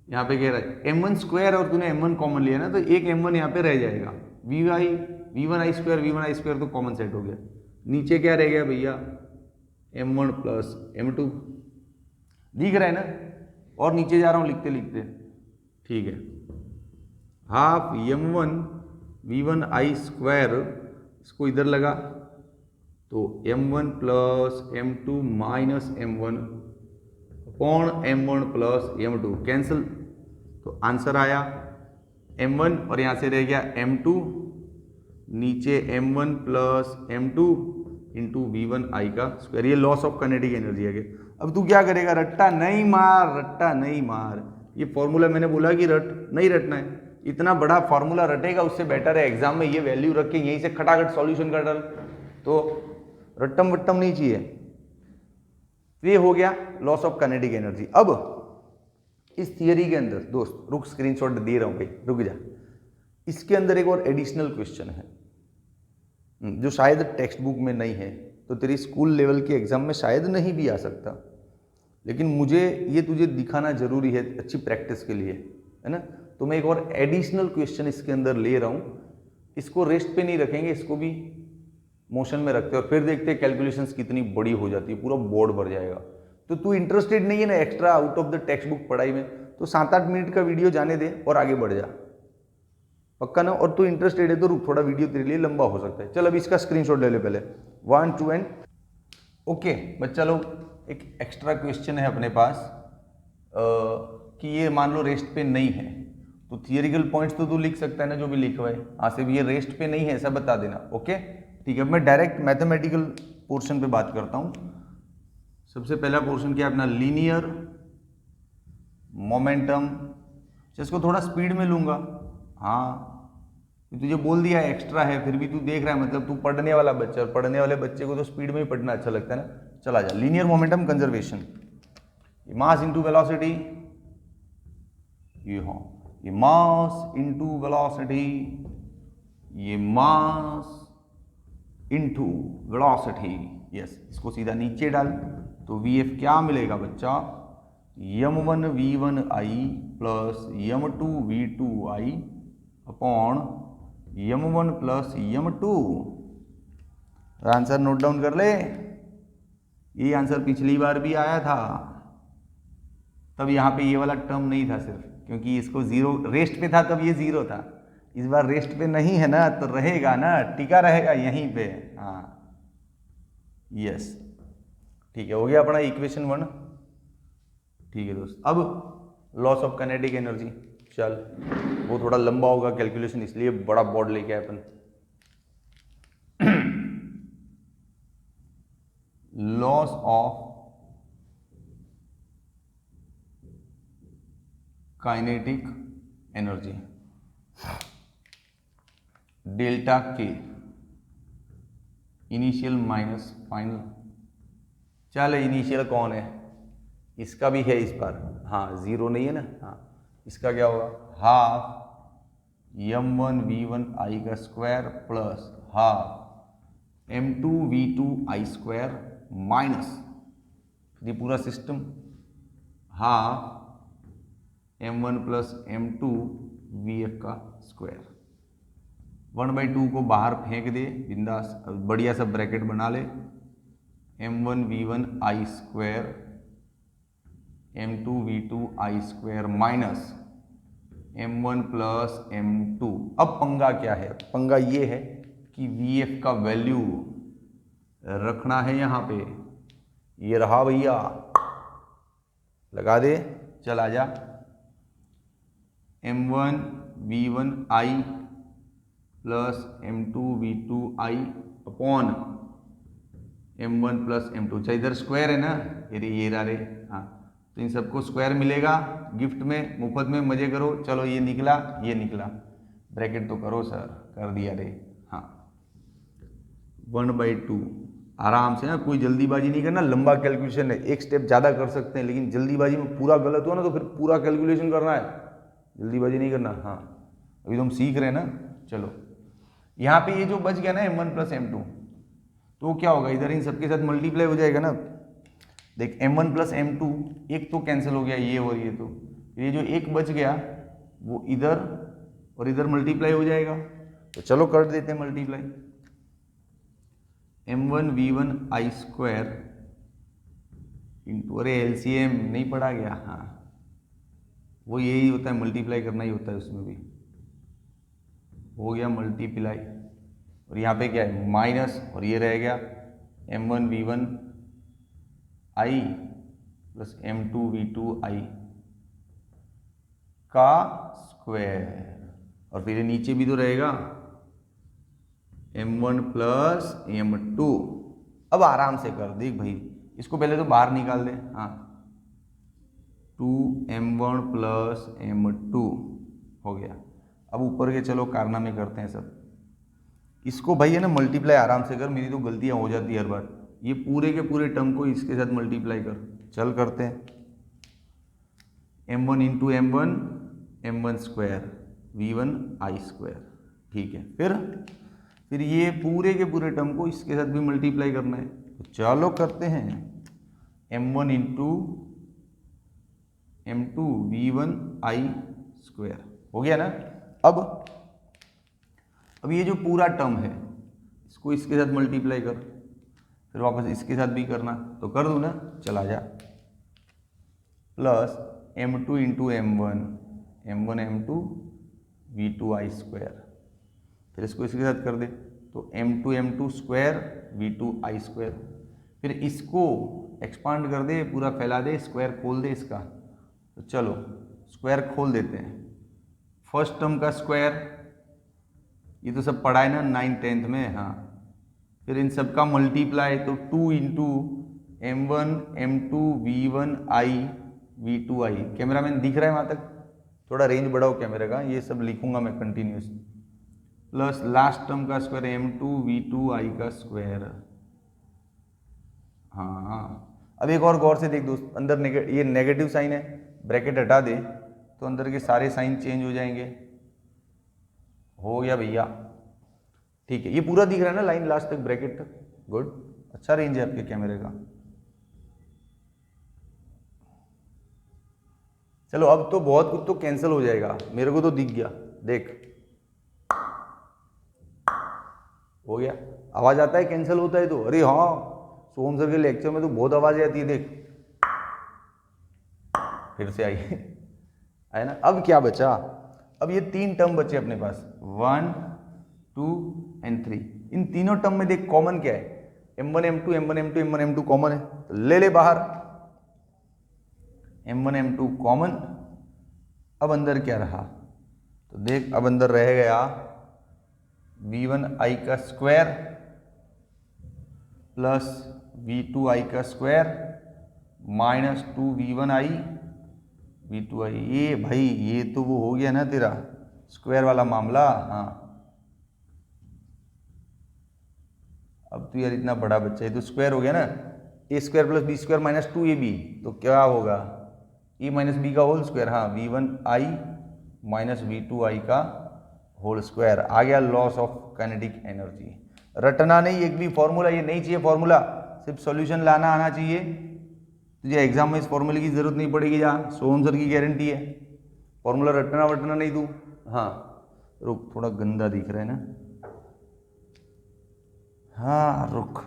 यहाँ पे क्या रहा m1 स्क्वायर, और तूने m1 कॉमन लिया ना, तो एक m1 यहाँ पे रह जाएगा। v1 i स्क्वायर तो कॉमन सेट हो गया। नीचे क्या रह गया भैया? m1 प्लस m2 दिख रहा है ना? और नीचे जा रहा हूँ लिखते लिखते। ठीक है, half m1 v1 i square, इसको इधर लगा तो m1 plus m2 minus m1 upon m1 plus m2 cancel, तो आंसर आया m1 और यहाँ से रह गया m2, नीचे m1 plus m2 into V1I का स्क्वायर, ये लॉस ऑफ काइनेटिक एनर्जी है। अब तू क्या करेगा, रट्टा नहीं मार, रट्टा नहीं मार। ये फॉर्मूला मैंने बोला कि नहीं रटना है, इतना बड़ा फॉर्मूला रटेगा उससे बेटर है एग्जाम में ये वैल्यू रख के यहीं से खटाखट सॉल्यूशन कर डाल, तो रट्टम वट्टम नहीं चाहिए। ये हो गया लॉस ऑफ काइनेटिक एनर्जी। अब इस थियरी के अंदर दोस्त रुक, स्क्रीनशॉट दे रहा हूं भाई, रुक जा। इसके अंदर एक और एडिशनल क्वेश्चन है जो शायद टेक्स्ट बुक में नहीं है, तो तेरी स्कूल लेवल के एग्जाम में शायद नहीं भी आ सकता, लेकिन मुझे ये तुझे दिखाना जरूरी है अच्छी प्रैक्टिस के लिए, है ना। तो मैं एक और एडिशनल क्वेश्चन इसके अंदर ले रहा हूँ, इसको रेस्ट पे नहीं रखेंगे, इसको भी मोशन में रखते हैं और फिर देखते हैं कैलकुलेशंस कितनी बड़ी हो जाती है, पूरा बोर्ड भर जाएगा। तो तू इंटरेस्टेड नहीं है ना extra out of the text book पढ़ाई में, तो 7-8 मिनट का वीडियो जाने दे और आगे बढ़ जा, पक्का ना। और तू इंटरेस्टेड है तो रुक, थोड़ा वीडियो तेरे लिए लंबा हो सकता है। चल अब इसका स्क्रीनशॉट ले ले पहले, 1 2 एंड ओके। बच्चा लोग एक एक्स्ट्रा क्वेश्चन है अपने पास कि ये मान लो रेस्ट पे नहीं है, तो थियरिकल पॉइंट्स तो तू लिख सकता है ना जो भी लिखा है, हाँ से भी ये रेस्ट पे नहीं है ऐसा बता देना, ओके ठीक है। मैं डायरेक्ट मैथमेटिकल पोर्शन पे बात करता हूँ। सबसे पहला पोर्शन क्या है अपना, लीनियर मोमेंटम। इसको थोड़ा स्पीड में लूंगा, हाँ तुझे बोल दिया एक्स्ट्रा है फिर भी तू देख रहा है, मतलब तू पढ़ने वाला बच्चा, और पढ़ने वाले बच्चे को तो स्पीड में ही पढ़ना अच्छा लगता है ना। चला जा, linear momentum conservation, mass into velocity, ये मास इनटू वेलोसिटी, ये मास इनटू वेलोसिटी, यस। इसको सीधा नीचे डाल तो VF क्या मिलेगा बच्चा, m1 v1i plus m2 v2i upon m1 plus m2। Answer note down कर ले, ये आंसर पिछली बार भी आया था, तब यहाँ पे ये वाला टर्म नहीं था सिर्फ, क्योंकि इसको जीरो रेस्ट पे था तब ये जीरो था। इस बार रेस्ट पे नहीं है ना, तो रहेगा ना, टिका रहेगा यहीं पे, हाँ यस ठीक है। हो गया अपना इक्वेशन 1, ठीक है दोस्त। अब लॉस ऑफ काइनेटिक एनर्जी, चल वो थोड़ा लंबा होगा कैलकुलेशन, इसलिए बड़ा बोर्ड लेके आए अपन। Loss of kinetic energy delta K, initial minus final. चल इनिशियल कौन है, इसका भी है इस बार, हाँ जीरो नहीं है ना, हाँ इसका क्या होगा, हाफ m1 v1i का square plus half m2 v2i square minus ये पूरा system half m1 plus m2 vf का स्क्वायर। 1/2 को बाहर फेंक दे बिंदास, बढ़िया सा ब्रैकेट बना ले, m1 v1i square m2 v2i square minus m1 plus m2। अब पंगा क्या है, पंगा ये है कि vf का वैल्यू रखना है यहाँ पे, ये रहा भैया, लगा दे, चल आजा। m1 v1i plus m2 v2i upon m1 plus m2। अच्छा इधर स्क्वायर है ना, ये रहा रे, हाँ तो इन सबको स्क्वायर मिलेगा गिफ्ट में, मुफ्त में, मजे करो। चलो ये निकला, ये निकला, ब्रैकेट तो करो सर, कर दिया रे, हाँ 1/2 आराम से ना, कोई जल्दीबाजी नहीं करना, लंबा कैलकुलेशन है, एक स्टेप ज़्यादा कर सकते हैं, लेकिन जल्दीबाजी में पूरा गलत हुआ ना तो फिर पूरा कैलकुलेशन करना है, जल्दीबाजी नहीं करना। हाँ अभी तो हम सीख रहे हैं ना। चलो यहाँ पे ये जो बच गया ना m1 प्लस m2, तो क्या होगा, इधर इन सबके साथ मल्टीप्लाई हो जाएगा ना। देख m1 प्लस m2 एक तो कैंसिल हो गया, ये और ये जो एक बच गया वो इधर और इधर मल्टीप्लाई हो जाएगा, तो चलो कर देते हैं multiply. m1 v1i square into, अरे LCM नहीं पढ़ा गया, हाँ वो यही होता है, मल्टीप्लाई करना ही होता है, उसमें भी हो गया मल्टीप्लाई, और यहाँ पे क्या है माइनस, और ये रह गया m1 v1i plus m2 v2i का स्क्वायर, और फिर नीचे भी तो रहेगा m1 प्लस m2, अब आराम से कर, देख भाई इसको पहले तो बाहर निकाल दे। हाँ 2m1 प्लस m2 हो गया। अब ऊपर के चलो कारनामे करते हैं सब। इसको भाई है ना मल्टीप्लाई आराम से कर, मेरी तो गलतियां हो जाती है हर बार। ये पूरे के पूरे टर्म को इसके साथ मल्टीप्लाई कर, चल करते हैं। m1 into m1 m1 square v1 i square, ठीक है। फिर ये पूरे के पूरे टर्म को इसके साथ भी मल्टीप्लाई करना है, तो चलो करते हैं। m1 into m2 v1 i square हो गया ना। अब ये जो पूरा टर्म है इसको इसके साथ मल्टीप्लाई कर, फिर वापस इसके साथ भी करना, तो कर दूँ ना, चला जा। Plus m2 into m1 m2 v2 i square, फिर इसको इसके साथ कर दे तो m2 square v2 i square. फिर इसको एक्सपांड कर दे, पूरा फैला दे, स्क्वायर खोल दे इसका। तो चलो स्क्वायर खोल देते हैं। फर्स्ट टर्म का स्क्वायर, ये तो सब पढ़ा है ना 9th 10th में। हाँ फिर इन सब का मल्टीप्लाई, तो 2 into m1 m2 v1 i v2 i। Camera man दिख रहा है वहाँ तक? थोड़ा रेंज बढ़ाओ कैमरे का, ये सब लिखूंगा मैं कंटिन्यूस। प्लस लास्ट टर्म का स्क्वायर m2 v2 i का स्क्वायर। हाँ अब एक और गौर से देख दोस्त, अंदर ये नेगेटिव साइन है, ब्रैकेट हटा दे तो अंदर के सारे साइन चेंज हो जाएंगे। हो गया भैया, ठीक है। ये पूरा दिख रहा है ना लाइन लास्ट तक, ब्रैकेट तक? गुड, अच्छा रेंज है आपके कैमरे का। चलो अब तो बहुत कुछ तो कैंसिल हो जाएगा, मेरे को तो दिख गया, देख हो गया। आवाज आता है कैंसिल होता है तो? अरे हाँ, सोहम सर के लेक्चर में तो बहुत आवाज आती है, देख फिर से आई है ना। अब क्या बचा? अब ये 3 टर्म बचे अपने पास, 1 2 एंड 3। इन तीनों टर्म में देख कॉमन क्या है? m1 m2 m1 m2 m1 m2 common है, तो ले ले बाहर m1 m2 कॉमन। अब अंदर क्या रहा? तो देख अब अंदर रह गया v1 i का स्क्वायर प्लस v2 i का square minus 2 v1 i v2 i। ये भाई ये तो वो हो गया ना तेरा स्क्वायर वाला मामला। हाँ अब तो यार इतना बड़ा बच्चा है तो स्क्वायर हो गया ना, A square plus B square minus 2ab, तो क्या होगा? ए माइनस बी का होल स्क्वायर। हाँ v1 i minus v2 i का होल स्क्वायर आ गया। Loss of kinetic energy. रटना नहीं एक भी फॉर्मूला, ये नहीं चाहिए फॉर्मूला, सिर्फ सॉल्यूशन लाना आना चाहिए। तुझे एग्जाम में इस फॉर्मूले की जरूरत नहीं पड़ेगी, जहाँ सोहम सर की गारंटी है। फॉर्मूला रटना वटना नहीं तू। हाँ रुक, थोड़ा गंदा दिख रहा है ना। हाँ रुक,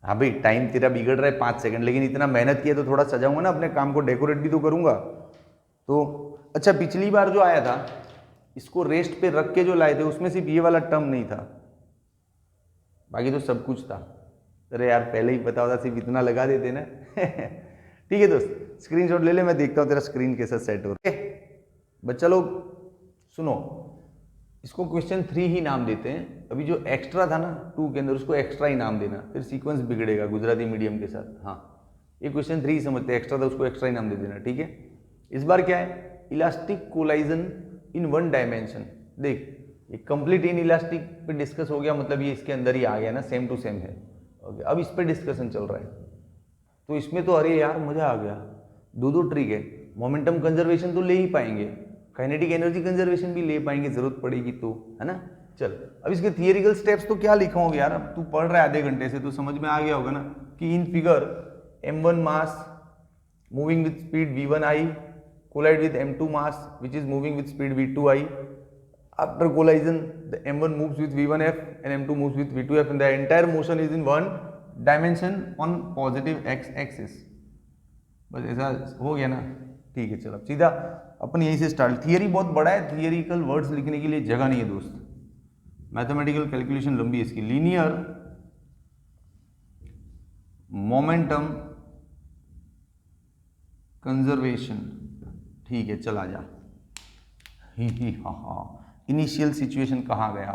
हाँ भाई टाइम तेरा बिगड़ रहा है 5 सेकंड, लेकिन इतना मेहनत किया तो थोड़ा सजाऊंगा ना, अपने काम को डेकोरेट भी तो करूंगा। तो अच्छा, पिछली बार जो आया था इसको रेस्ट पे रख के जो लाए थे उसमें सिर्फ ये वाला टर्म नहीं था, बाकी तो सब कुछ था। अरे यार पहले ही पता होता सिर्फ इतना लगा देते ना ठीक है दोस्त, स्क्रीनशॉट ले ले, मैं देखता हूँ तेरा स्क्रीन कैसा सेट हो रहा है। बच्चा लोग सुनो, इसको क्वेश्चन 3 ही नाम देते हैं। अभी जो एक्स्ट्रा था ना 2 के अंदर, उसको एक्स्ट्रा ही नाम देना, फिर सीक्वेंस बिगड़ेगा गुजराती मीडियम के साथ। हाँ ये क्वेश्चन 3 ही समझते हैं, एक्स्ट्रा था उसको एक्स्ट्रा ही नाम दे देना, ठीक है। इस बार क्या है? इलास्टिक कोलाइजन इन 1 डायमेंशन। देख ये कंप्लीट इन इलास्टिक पे डिस्कस हो गया, मतलब ये इसके अंदर ही आ गया ना, सेम टू सेम है। ओके अब इस पे डिस्कशन चल रहा है, तो इसमें तो अरे यार मजा आ गया। 2 ट्रिक है, मोमेंटम कंजर्वेशन तो ले ही पाएंगे, काइनेटिक एनर्जी कंजर्वेशन भी ले पाएंगे जरूरत पड़ेगी तो, है ना। चल अब इसके थियरिकल स्टेप्स तो क्या लिखोगे यार, अब तू पढ़ रहा है आधे घंटे से तो समझ में आ गया होगा ना कि in figure m1 mass moving with speed v1i collide with m2 mass which is moving with speed v2i. After collision the m1 moves with v1f and m2 moves with v2f and the entire motion is in 1 dimension on positive x axis. बस ऐसा हो गया ना, ठीक है। चलो सीधा अपन यहीं से स्टार्ट। थियरी बहुत बड़ा है, थियरिकल वर्ड्स लिखने के लिए जगह नहीं है दोस्त, मैथमेटिकल कैलकुलेशन लंबी है इसकी। लीनियर मोमेंटम कंजर्वेशन, ठीक है चला जा। ही हाँ हाँ, इनिशियल सिचुएशन कहाँ गया?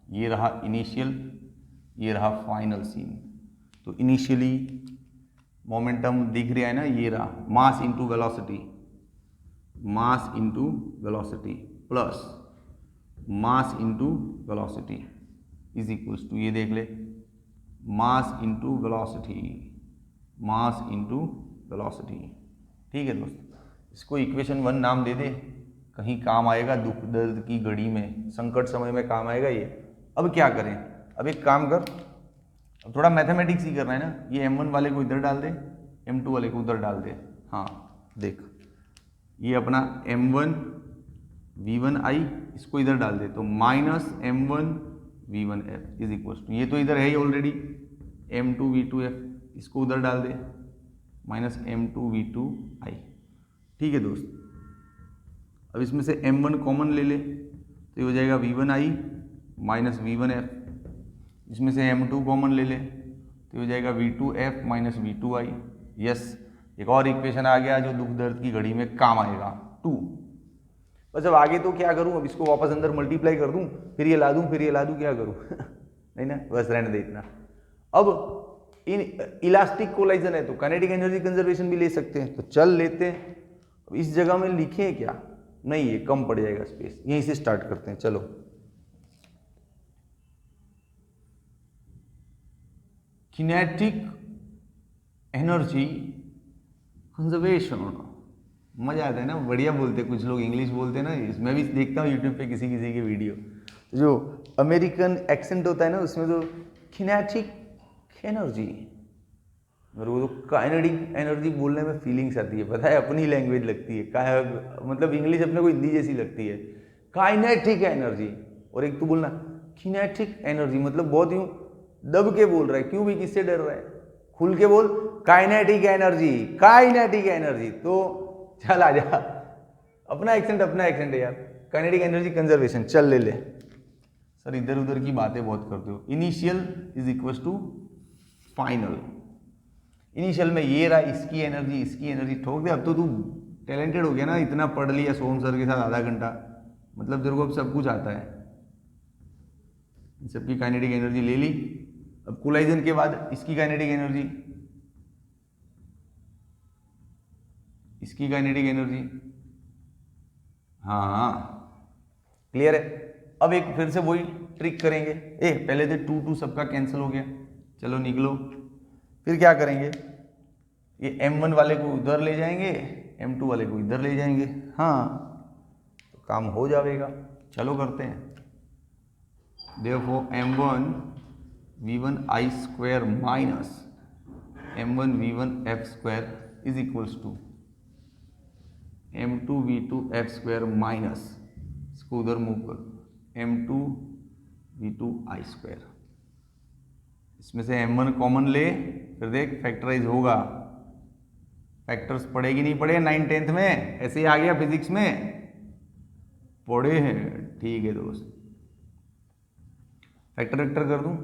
ये रहा इनिशियल, ये रहा फाइनल सीन। तो इनिशियली मोमेंटम दिख रहा है ना, ये रहा mass into velocity, mass into velocity plus mass into velocity is equals to, ये देख ले, mass into velocity, mass into velocity. ठीक है दोस्त, इसको इक्वेशन 1 नाम दे दे, कहीं काम आएगा दुख दर्द की घड़ी में, संकट समय में काम आएगा ये। अब क्या करें, अब एक काम कर, अब थोड़ा मैथमेटिक्स ही करना है ना, ये M1 वाले को इधर डाल दे, M2 वाले को उधर डाल दे। हाँ देख, ये अपना M1 V1I इसको इधर डाल दे, तो minus M1 V1F is equal to, ये तो इधर है ही ऑलरेडी, M2 V2F, इसको उधर डाल दे, माइनस M2 V2I। ठीक है दोस्त, अब इसमें से M1 कॉमन ले ले, तो ये हो जाएगा V1I माइनस V1F। इसमें से M2 कॉमन ले ले, तो ये हो जाएगा V2F माइनस V2I। यस, एक और इक्वेशन आ गया जो दुख दर्द की घड़ी में काम आएगा, 2। बस अब आगे तो क्या करूं, अब इसको वापस अंदर मल्टीप्लाई कर दूं, फिर ये ला दूं, फिर ये ला दूं, क्या करूं नहीं ना, बस रहने दे इतना। अब इन इलास्टिक कोलाइजन है तो काइनेटिक एनर्जी कंजर्वेशन भी ले सकते हैं, तो चल लेते हैं। अब इस जगह में लिखे क्या, नहीं ये कम पड़ जाएगा स्पेस, यहीं से स्टार्ट करते हैं। चलो, किनेटिक एनर्जी कंजर्वेशन, मजा आता है ना, बढ़िया बोलते कुछ लोग, इंग्लिश बोलते हैं ना, मैं भी देखता हूँ यूट्यूब पे किसी किसी की वीडियो, जो अमेरिकन एक्सेंट होता है ना उसमें तो किनेटिक एनर्जी, मेरे को तो काइनेटिक एनर्जी बोलने में फीलिंग्स आती है, पता है, अपनी लैंग्वेज लगती है, मतलब इंग्लिश अपने को हिंदी जैसी लगती है, काइनेटिक एनर्जी। और एक तो बोलना किनेटिक एनर्जी, मतलब बहुत यूं दब के बोल रहा है, क्यों भी, किससे डर रहा है, खुल के बोल, काइनेटिक एनर्जी, काइनेटिक एनर्जी। तो चल आ जा, अपना एक्सेंट है यार, काइनेटिक एनर्जी कंजर्वेशन, चल ले ले। सर इधर उधर की बातें बहुत करते हो। Initial is equal to final, initial में ये रहा, इसकी एनर्जी ठोक दे। अब तो तू टैलेंटेड हो गया ना, इतना पढ़ लिया सोम सर के साथ आधा घंटा, मतलब तेरे को अब सब कुछ आता है। सबकी काइनेटिक एनर्जी ले ली, अब कोलाइजन के बाद इसकी काइनेटिक एनर्जी, इसकी काइनेटिक एनर्जी, हाँ क्लियर है। अब एक फिर से वही ट्रिक करेंगे, पहले तो 2 सबका कैंसिल हो गया, चलो निकलो। फिर क्या करेंगे, ये M1 वाले को उधर ले जाएंगे, M2 वाले को इधर ले जाएंगे, हाँ तो काम हो जाएगा। चलो करते हैं। Therefore M1 V1I square minus M1 V1F square is equals to M2 V2F square minus, इसको उधर मूव कर, M2 V2I square। इसमें से M1 कॉमन ले, फिर देख फैक्टराइज होगा, फैक्टर्स पढ़ेगी नहीं पढ़े 9th-10th में, ऐसे ही आ गया फिजिक्स में, पढ़े हैं। ठीक है दोस्त, फैक्टर वेक्टर कर दूं,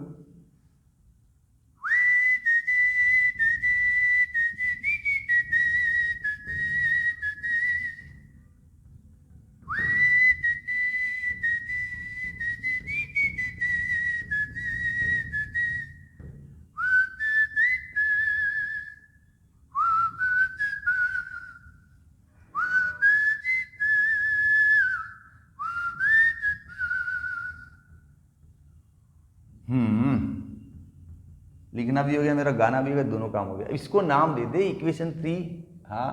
लिखना भी हो गया मेरा, गाना भी हो गया, दोनों काम हो गया। इसको नाम दे दे इक्वेशन 3। हाँ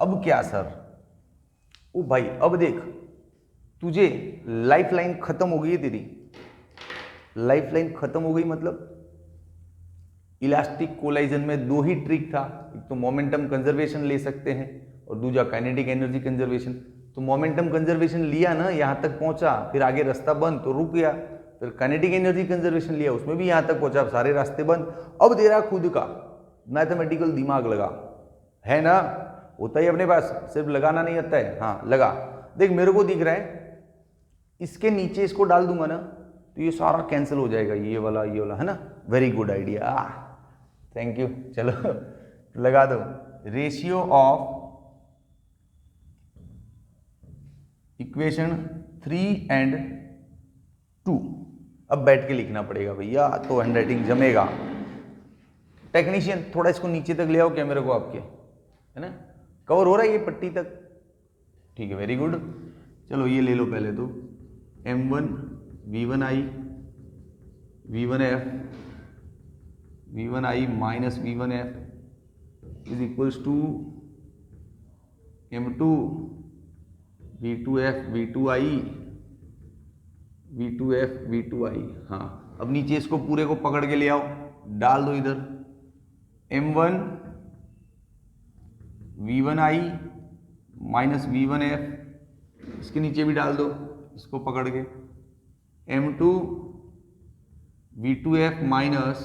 अब क्या सर, ओ भाई अब देख, तुझे लाइफ लाइन खत्म हो गई है, तेरी लाइफ लाइन खत्म हो गई, मतलब इलास्टिक कोलाइजन में 2 ही ट्रिक था, एक तो मोमेंटम कंजर्वेशन ले सकते हैं और दूसरा काइनेटिक एनर्जी कंजर्वेशन। तो मोमेंटम कंजर्वेशन लिया ना, यहां तक पहुंचा, फिर आगे रास्ता बंद तो रुक गया, फिर काइनेटिक एनर्जी कंजर्वेशन लिया, उसमें भी यहां तक पहुंचा, सारे रास्ते बंद। अब तेरा खुद का मैथमेटिकल दिमाग लगा है ना, होता ही अपने पास, सिर्फ लगाना नहीं आता है। हाँ लगा, देख मेरे को दिख रहा है, इसके नीचे इसको डाल दूंगा ना तो ये सारा कैंसिल हो जाएगा, ये वाला है ना। Very good idea, thank you. चलो लगा दो, रेशियो ऑफ इक्वेशन 3 and 2 अब बैठ के लिखना पड़ेगा भैया, तो हैंडराइटिंग जमेगा। टेक्नीशियन थोड़ा इसको नीचे तक ले आओ कैमरे को आपके, है ना, कवर हो रहा है ये पट्टी तक, ठीक है, वेरी गुड। चलो ये ले लो पहले तो, M1 V1I V1F V1I minus V1F is equals to M2 V2F V2I V2F V2I। हाँ, अब नीचे इसको पूरे को पकड़ के ले आओ, डाल दो इधर, M1 V1I माइनस V1F, इसके नीचे भी डाल दो इसको पकड़ के, M2 V2F माइनस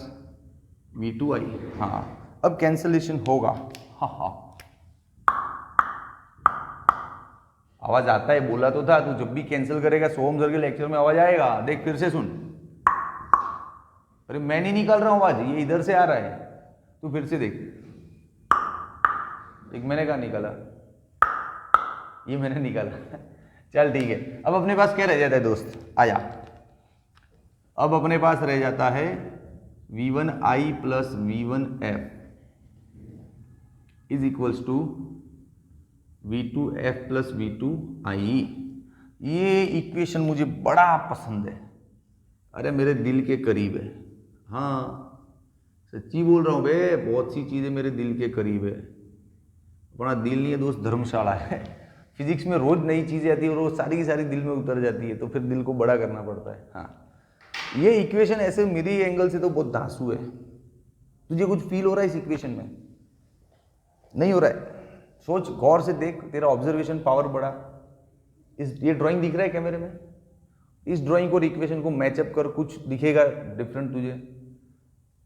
V2I। हाँ, अब कैंसलेशन होगा। हाँ हाँ, आवाज आता है, बोला तो था, तू जब भी कैंसिल करेगा सोहम सर के लेक्चर में आवाज आएगा, देख फिर से सुन। अरे मैं नहीं निकाल रहा हूं आवाज, ये इधर से आ रहा है, तू फिर से देख, एक मैंने कहा निकाला, ये मैंने निकाला। चल ठीक है, अब अपने पास क्या रह जाता है दोस्त, आया, अब अपने पास रह जाता है V1I plus V1F is equals to V2F plus V2I। ये इक्वेशन मुझे बड़ा पसंद है, अरे मेरे दिल के करीब है। हाँ सच्ची बोल रहा हूँ बे, बहुत सी चीज़ें मेरे दिल के करीब है। अपना दिल नहीं है दोस्त, धर्मशाला है। फिजिक्स में रोज नई चीज़ें आती है और वो सारी की सारी दिल में उतर जाती है, तो फिर दिल को बड़ा करना पड़ता है। हाँ, ये इक्वेशन ऐसे मेरी एंगल से तो बहुत धांसू है। तुझे कुछ फील हो रहा है इस इक्वेशन में? नहीं हो रहा है? सोच, गौर से देख, तेरा ऑब्जर्वेशन पावर बढ़ा। ये ड्राइंग दिख रहा है कैमरे में? इस ड्राइंग को और इक्वेशन को मैचअप कर, कुछ दिखेगा डिफरेंट तुझे,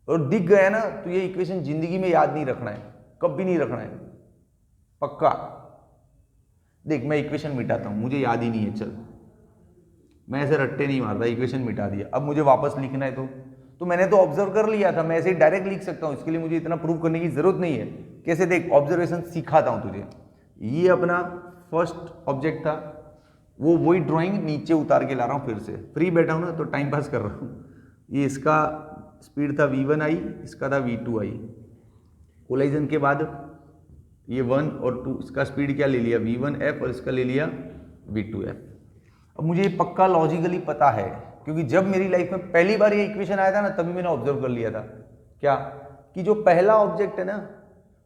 और दिख गया ना तो ये इक्वेशन जिंदगी में याद नहीं रखना है, कभी नहीं रखना है, पक्का। देख मैं इक्वेशन मिटाता हूं, मुझे याद ही नहीं है, चल मैं ऐसे रट्टे नहीं मारता, इक्वेशन मिटा दिया, अब मुझे वापस लिखना है तो मैंने तो ऑब्जर्व कर लिया था, मैं ऐसे ही डायरेक्ट लिख सकता हूं, इसके लिए मुझे इतना प्रूव करने की जरूरत नहीं है। कैसे? देख, ऑब्जर्वेशन सिखाता हूं तुझे। ये अपना फर्स्ट ऑब्जेक्ट था, वही ड्राइंग नीचे उतार के ला रहा हूं, फिर से फ्री बैठा हूं ना तो टाइम पास कर रहा हूं। ये इसका स्पीड था V1I, इसका था V2I। कोलाइजन के बाद ये 1 और 2, इसका स्पीड क्या ले लिया, V1F, और इसका ले लिया V2F। अब मुझे ये पक्का लॉजिकली पता है, क्योंकि जब मेरी लाइफ में पहली बार ये इक्वेशन आया था ना, तभी मैंने ऑब्जर्व कर लिया था क्या, कि जो पहला ऑब्जेक्ट है ना,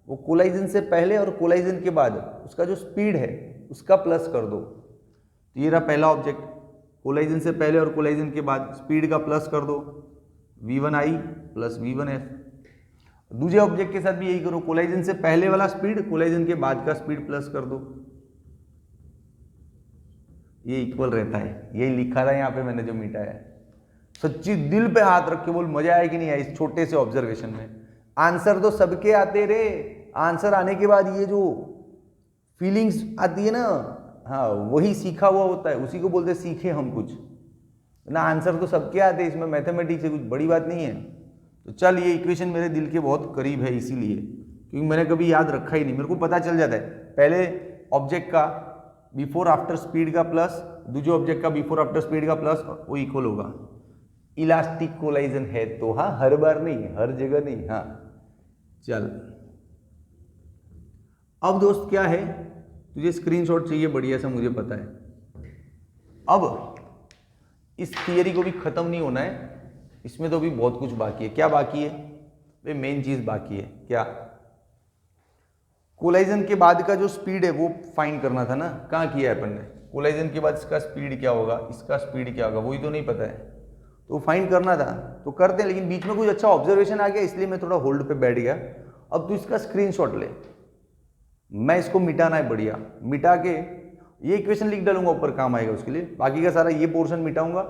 वो कोलाइजन से पहले और कोलाइजन के बाद उसका जो स्पीड है उसका प्लस कर दो। तो ये रहा पहला ऑब्जेक्ट, कोलाइजन से पहले और कोलाइजन के बाद स्पीड का प्लस कर दो, V1I प्लस V1F। दूसरे ऑब्जेक्ट के साथ भी यही करो, कोलाइजन से पहले वाला स्पीड, कोलाइजन के बाद का स्पीड प्लस कर दो, ये इक्वल रहता है। यही लिखा था यहाँ पे मैंने जो मिटाया है। सच्ची दिल पे हाथ रख के बोल, मजा आया कि नहीं आया इस छोटे से ऑब्जर्वेशन में? आंसर तो सबके आते रे, आंसर आने के बाद ये जो फीलिंग्स आती है ना, हाँ वही सीखा हुआ होता है, उसी को बोलते सीखे हम कुछ ना। आंसर तो सबके आते हैं, इसमें मैथमेटिक्स है, कुछ बड़ी बात नहीं है। तो चल, ये इक्वेशन मेरे दिल के बहुत करीब है, इसीलिए, क्योंकि मैंने कभी याद रखा ही नहीं, मेरे को पता चल जाता है पहले ऑब्जेक्ट का बिफोर आफ्टर स्पीड का प्लस, दूसरे ऑब्जेक्ट का बिफोर आफ्टर स्पीड का प्लस, वो इक्वल होगा। इलास्टिक कोलाइजन है तो, हाँ हर बार नहीं, हर जगह नहीं। हाँ चल, अब दोस्त क्या है, तुझे स्क्रीनशॉट चाहिए बढ़िया सा, मुझे पता है। अब इस थियरी को भी खत्म नहीं होना है, इसमें तो भी बहुत कुछ बाकी है। क्या बाकी है? वे मेन चीज बाकी है, क्या? कोलाइजन के बाद का जो स्पीड है वो फाइंड करना था ना। कहाँ किया है अपन ने? कोलाइजन के बाद इसका स्पीड क्या होगा, इसका स्पीड क्या होगा, वही तो नहीं पता है, तो फाइंड करना था, तो करते हैं। लेकिन बीच में कुछ अच्छा ऑब्जर्वेशन आ गया, इसलिए मैं थोड़ा होल्ड पे बैठ गया। अब तू इसका स्क्रीनशॉट ले, मैं इसको मिटाना है बढ़िया, मिटा के ये इक्वेशन लिख डालूंगा ऊपर, काम आएगा उसके लिए। बाकी का सारा ये पोर्शन मिटाऊंगा,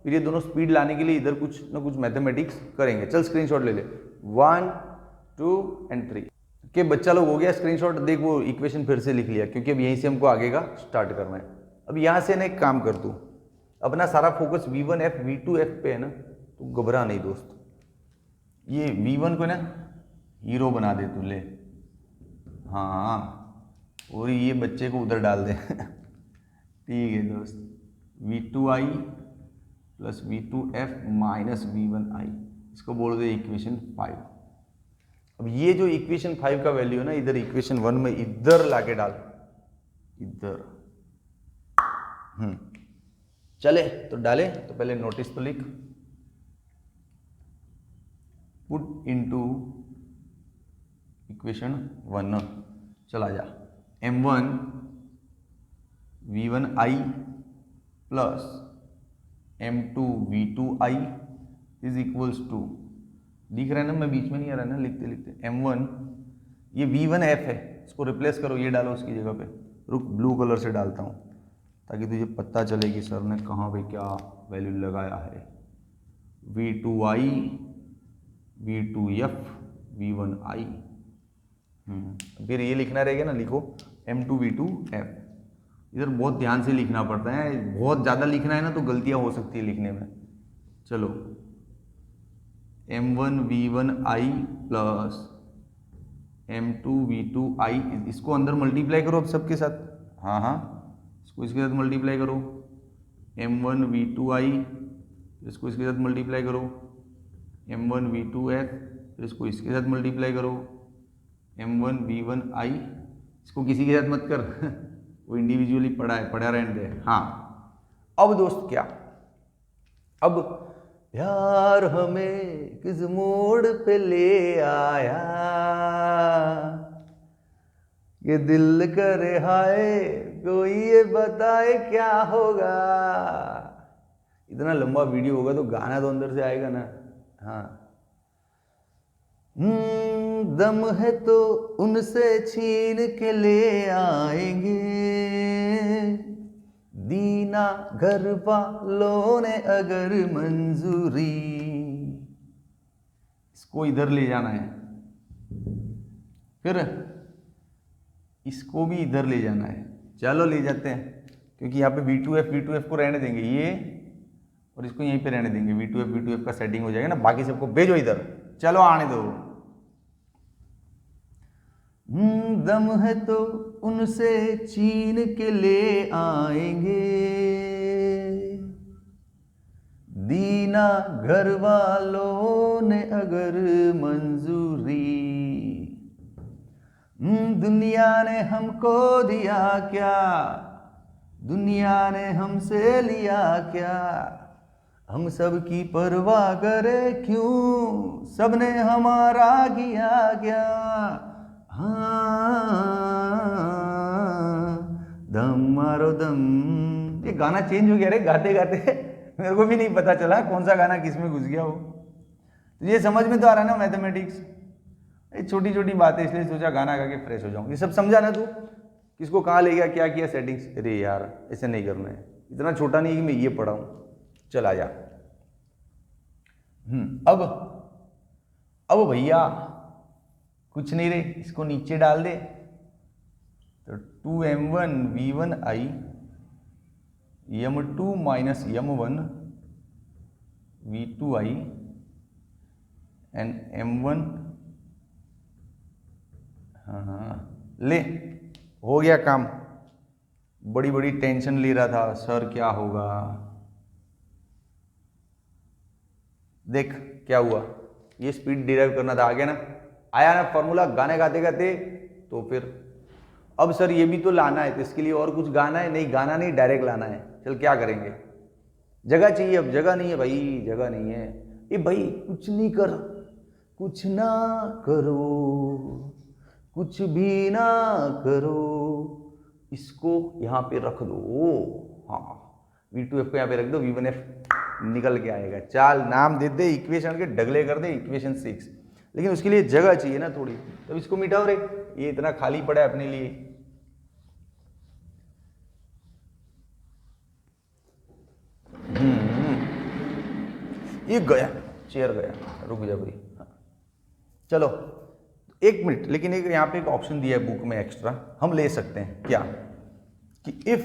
फिर ये दोनों स्पीड लाने के लिए इधर कुछ ना कुछ मैथमेटिक्स करेंगे। चल स्क्रीनशॉट ले ले, 1 2 and 3 के बच्चा लोग हो गया स्क्रीनशॉट। देख वो इक्वेशन फिर से लिख लिया, क्योंकि अब यहीं से हमको आगे का स्टार्ट करना है। अब यहाँ से ना एक काम कर, तू अपना सारा फोकस V1F V2F पे है ना, तो घबरा नहीं दोस्त। ये V1 को ना हीरो बना दे तू, ले, हाँ, और ये बच्चे को उधर डाल दे। ठीक है दोस्त, V2I plus V2F minus V1I, इसको बोल दे इक्वेशन 5। अब ये जो इक्वेशन 5 का वैल्यू है ना, इधर इक्वेशन 1 में इधर लाके डाल, इधर। चले तो डाले, तो पहले नोटिस तो लिख, पुट इनटू इक्वेशन 1, चला जा, M1 V1I plus M2 V2I is equals to, दिख रहा है ना, मैं बीच में नहीं आ रहा है ना लिखते लिखते, M1 ये V1F है, इसको रिप्लेस करो, ये डालो उसकी जगह पे, रुक ब्लू कलर से डालता हूँ ताकि तुझे पता चले कि सर ने कहाँ पे क्या वैल्यू लगाया है। V2I V2F V1I, फिर ये लिखना रहेगा ना, लिखो M2 V2F। इधर बहुत ध्यान से लिखना पड़ता है, बहुत ज़्यादा लिखना है ना तो गलतियाँ हो सकती है लिखने में। चलो M1 V1I plus M2 V2I, इसको अंदर मल्टीप्लाई करो अब सबके साथ, हाँ हाँ इसको इसके साथ मल्टीप्लाई करो, M1 V2I, इसको इसके साथ मल्टीप्लाई करो, M1 V2F, फिर इसको इसके साथ मल्टीप्लाई करो, M1 V1I, इसको किसी के साथ मत कर वो इंडिविजुअली पढ़ा है, पढ़ा रहने दे। हाँ अब दोस्त क्या, अब यार हमें किस मोड़ पे ले आया, ये दिल करे हाय कोई ये बताए क्या होगा। इतना लंबा वीडियो होगा तो गाना तो अंदर से आएगा ना। हाँ दम है तो उनसे छीन के ले आएंगे, दीना घर वालों ने अगर मंजूरी, इसको इधर ले जाना है, फिर इसको भी इधर ले जाना है। चलो ले जाते हैं, क्योंकि यहाँ पे V2F को रहने देंगे ये, और इसको यहीं पे रहने देंगे, V2F का सेटिंग हो जाएगा ना, बाकी सबको भेजो इधर, चलो आने दो। दम है तो उनसे छीन के ले आएंगे, दीना घर वालों ने अगर मंजूरी, दुनिया ने हमको दिया क्या, दुनिया ने हमसे लिया क्या, हम सब की परवाह करे क्यों, सबने हमारा किया क्या। हाँ दम मारो दम, ये गाना चेंज हो गया रे गाते गाते मेरे को भी नहीं पता चला कौन सा गाना किस में घुस गया वो। तो ये समझ में तो आ रहा है ना मैथमेटिक्स, ये छोटी छोटी बातें, इसलिए सोचा गाना गा के फ्रेश हो जाऊं। ये सब समझा ना तू, किसको कहाँ ले गया, क्या किया सेटिंग्स। अरे यार ऐसे नहीं करना है, इतना छोटा नहीं कि मैं ये पढ़ाऊं। चल आ जा। अब भैया कुछ नहीं रे, इसको नीचे डाल दे, तो 2M1 V1I M2 minus M1 V2I and M1, हाँ ले हो गया काम। बड़ी बड़ी टेंशन ले रहा था सर क्या होगा, देख क्या हुआ, ये स्पीड डिराइव करना था, आ गया ना, आया ना फॉर्मूला गाने गाते गाते। तो फिर अब सर ये भी तो लाना है, तो इसके लिए और कुछ गाना है, नहीं गाना नहीं डायरेक्ट लाना है। चल क्या करेंगे, जगह चाहिए, अब जगह नहीं है भाई, जगह नहीं है। ये भाई कुछ नहीं कर, कुछ ना करो, कुछ भी ना करो, इसको यहाँ पे रख दो। हाँ V2F को यहाँ पे रख दो, V1F निकल के आएगा। चाल नाम दे दे इक्वेशन के, डगले कर दे इक्वेशन 6, लेकिन उसके लिए जगह चाहिए ना थोड़ी, तो इसको मिटाओ रे, ये इतना खाली पड़ा है अपने लिए। ये गया, चेयर गया, रुक जा भाई। चलो एक मिनट, लेकिन एक यहाँ पे एक ऑप्शन दिया है बुक में एक्स्ट्रा, हम ले सकते हैं क्या, कि if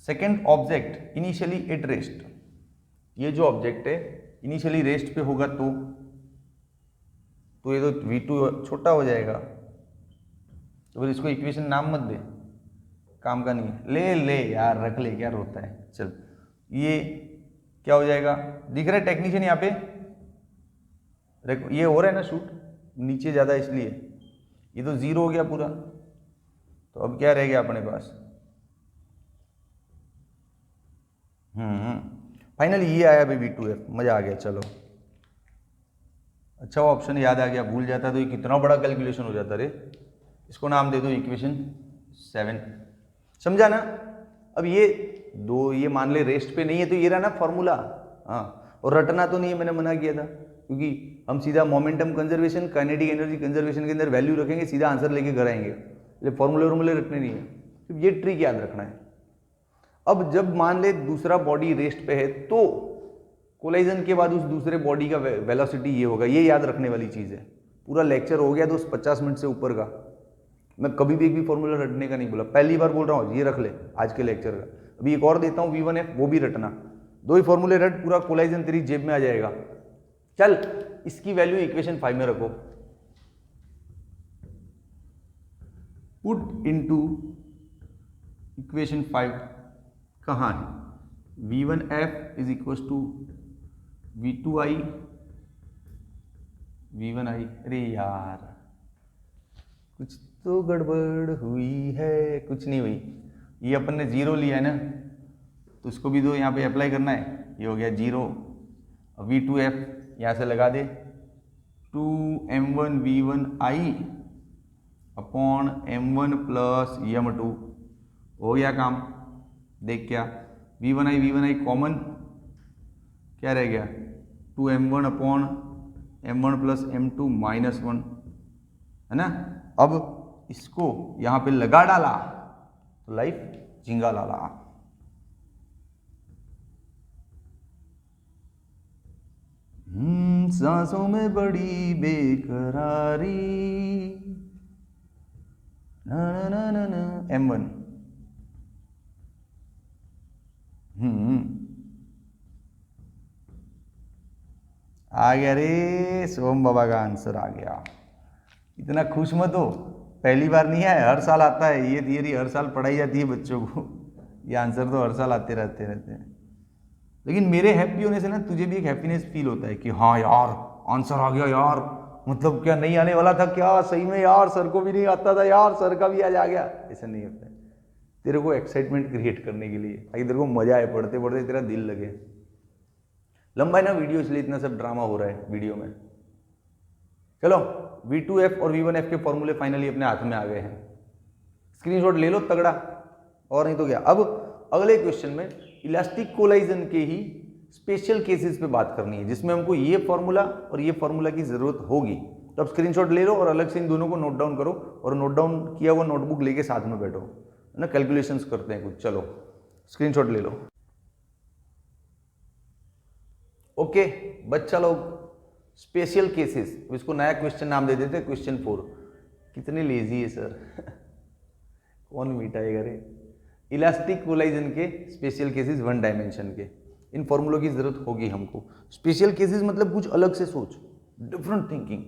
second object initially at rest, ये जो ऑब्जेक्ट है इनिशियली रेस्ट पे होगा तो ये तो V2 छोटा हो जाएगा, तो फिर इसको इक्वेशन नाम मत दे, काम का नहीं है। ले ले यार रख ले, क्या रोता है। चल ये क्या हो जाएगा, दिख रहा है टेक्नीशियन यहाँ पे, ये हो रहा है ना शूट नीचे ज़्यादा इसलिए, ये तो 0 हो गया पूरा। तो अब क्या रह गया अपने पास, फाइनली ये आया भाई V2F, मज़ा आ गया। चलो अच्छा वो ऑप्शन याद आ गया, भूल जाता तो ये कितना बड़ा कैलकुलेशन हो जाता रे। इसको नाम दे दो इक्वेशन 7, समझा ना। अब ये दो, ये मान ले रेस्ट पे नहीं है तो ये रहा ना फॉर्मूला, हाँ, और रटना तो नहीं है, मैंने मना किया था, क्योंकि हम सीधा momentum conservation kinetic energy conservation के अंदर वैल्यू रखेंगे, सीधा आंसर लेके घर आएंगे, इसलिए फॉर्मूले रटने नहीं है, सिर्फ ये ट्रिक याद रखना है। अब जब मान ले दूसरा बॉडी रेस्ट पे है तो कोलाइजन के बाद उस दूसरे बॉडी का वेलोसिटी ये होगा, ये याद रखने वाली चीज़ है। पूरा लेक्चर हो गया तो उस 50 मिनट से ऊपर का, मैं कभी भी एक भी फॉर्मूला रटने का नहीं बोला, पहली बार बोल रहा हूँ, ये रख ले आज के लेक्चर का। अभी एक और देता हूँ V1F, वो भी रटना, 2 ही फॉर्मूले रट, पूरा कोलाइजन तेरी जेब में आ जाएगा। चल इसकी वैल्यू इक्वेशन 5 में रखो, पुट इनटू इक्वेशन 5, कहाँ है, V1F is equal to V2I V1I, अरे यार कुछ तो गड़बड़ हुई है, कुछ नहीं हुई, ये अपन ने 0 लिया है ना, तो उसको भी दो यहाँ पे अप्लाई करना है, ये हो गया 0। V2F यहाँ से लगा दे, 2m1 V1I upon m1 plus m2, हो गया काम। देख क्या, V1I कॉमन, क्या रह गया, 2m1 upon m1 plus m2 -1, है ना। अब इसको यहाँ पे लगा डाला तो लाइफ झिंगा लाला। सांसों में बड़ी बेकरारी, ना ना ना ना M1, आ गया रे, सोम बाबा का आंसर आ गया। इतना खुश मत हो, पहली बार नहीं आया, हर साल आता है ये थियरी, हर साल पढ़ाई जाती है बच्चों को, ये आंसर तो हर साल आते रहते हैं। लेकिन मेरे हैप्पी होने से ना तुझे भी एक हैप्पीनेस फील होता है कि हाँ यार आंसर आ गया यार, मतलब क्या नहीं आने वाला था क्या, सही में यार सर को भी नहीं आता था यार, सर का भी आज आ गया, ऐसा नहीं होता है। तेरे को एक्साइटमेंट क्रिएट करने के लिए, ताकि तेरे को मजा आए, पढ़ते पढ़ते तेरा दिल लगे। लंबा है ना वीडियो, इसलिए इतना सब ड्रामा हो रहा है वीडियो में। चलो V2F और V1F के फॉर्मूले फाइनली अपने हाथ में आ गए हैं, स्क्रीनशॉट ले लो तगड़ा, और नहीं तो क्या। अब अगले क्वेश्चन में इलास्टिक कोलाइजन के ही स्पेशल केसेस पे बात करनी है, जिसमें हमको ये फॉर्मूला और ये फॉर्मूला की जरूरत होगी। तो अब स्क्रीनशॉट ले लो और अलग से इन दोनों को नोट डाउन करो, और नोट डाउन किया हुआ नोटबुक लेके साथ में बैठो, है ना, कैलकुलेशंस करते हैं कुछ। चलो स्क्रीनशॉट ले लो। ओके बच्चा लोग, स्पेशल केसेस, इसको नया क्वेश्चन नाम दे देते, क्वेश्चन 4। कितने लेजी है सर कौन मिटाएगा रे। इलास्टिक कोलाइजन के स्पेशल केसेस 1 डायमेंशन के, इन फॉर्मूलों की जरूरत होगी हमको। स्पेशल केसेस मतलब कुछ अलग से सोच, डिफरेंट थिंकिंग।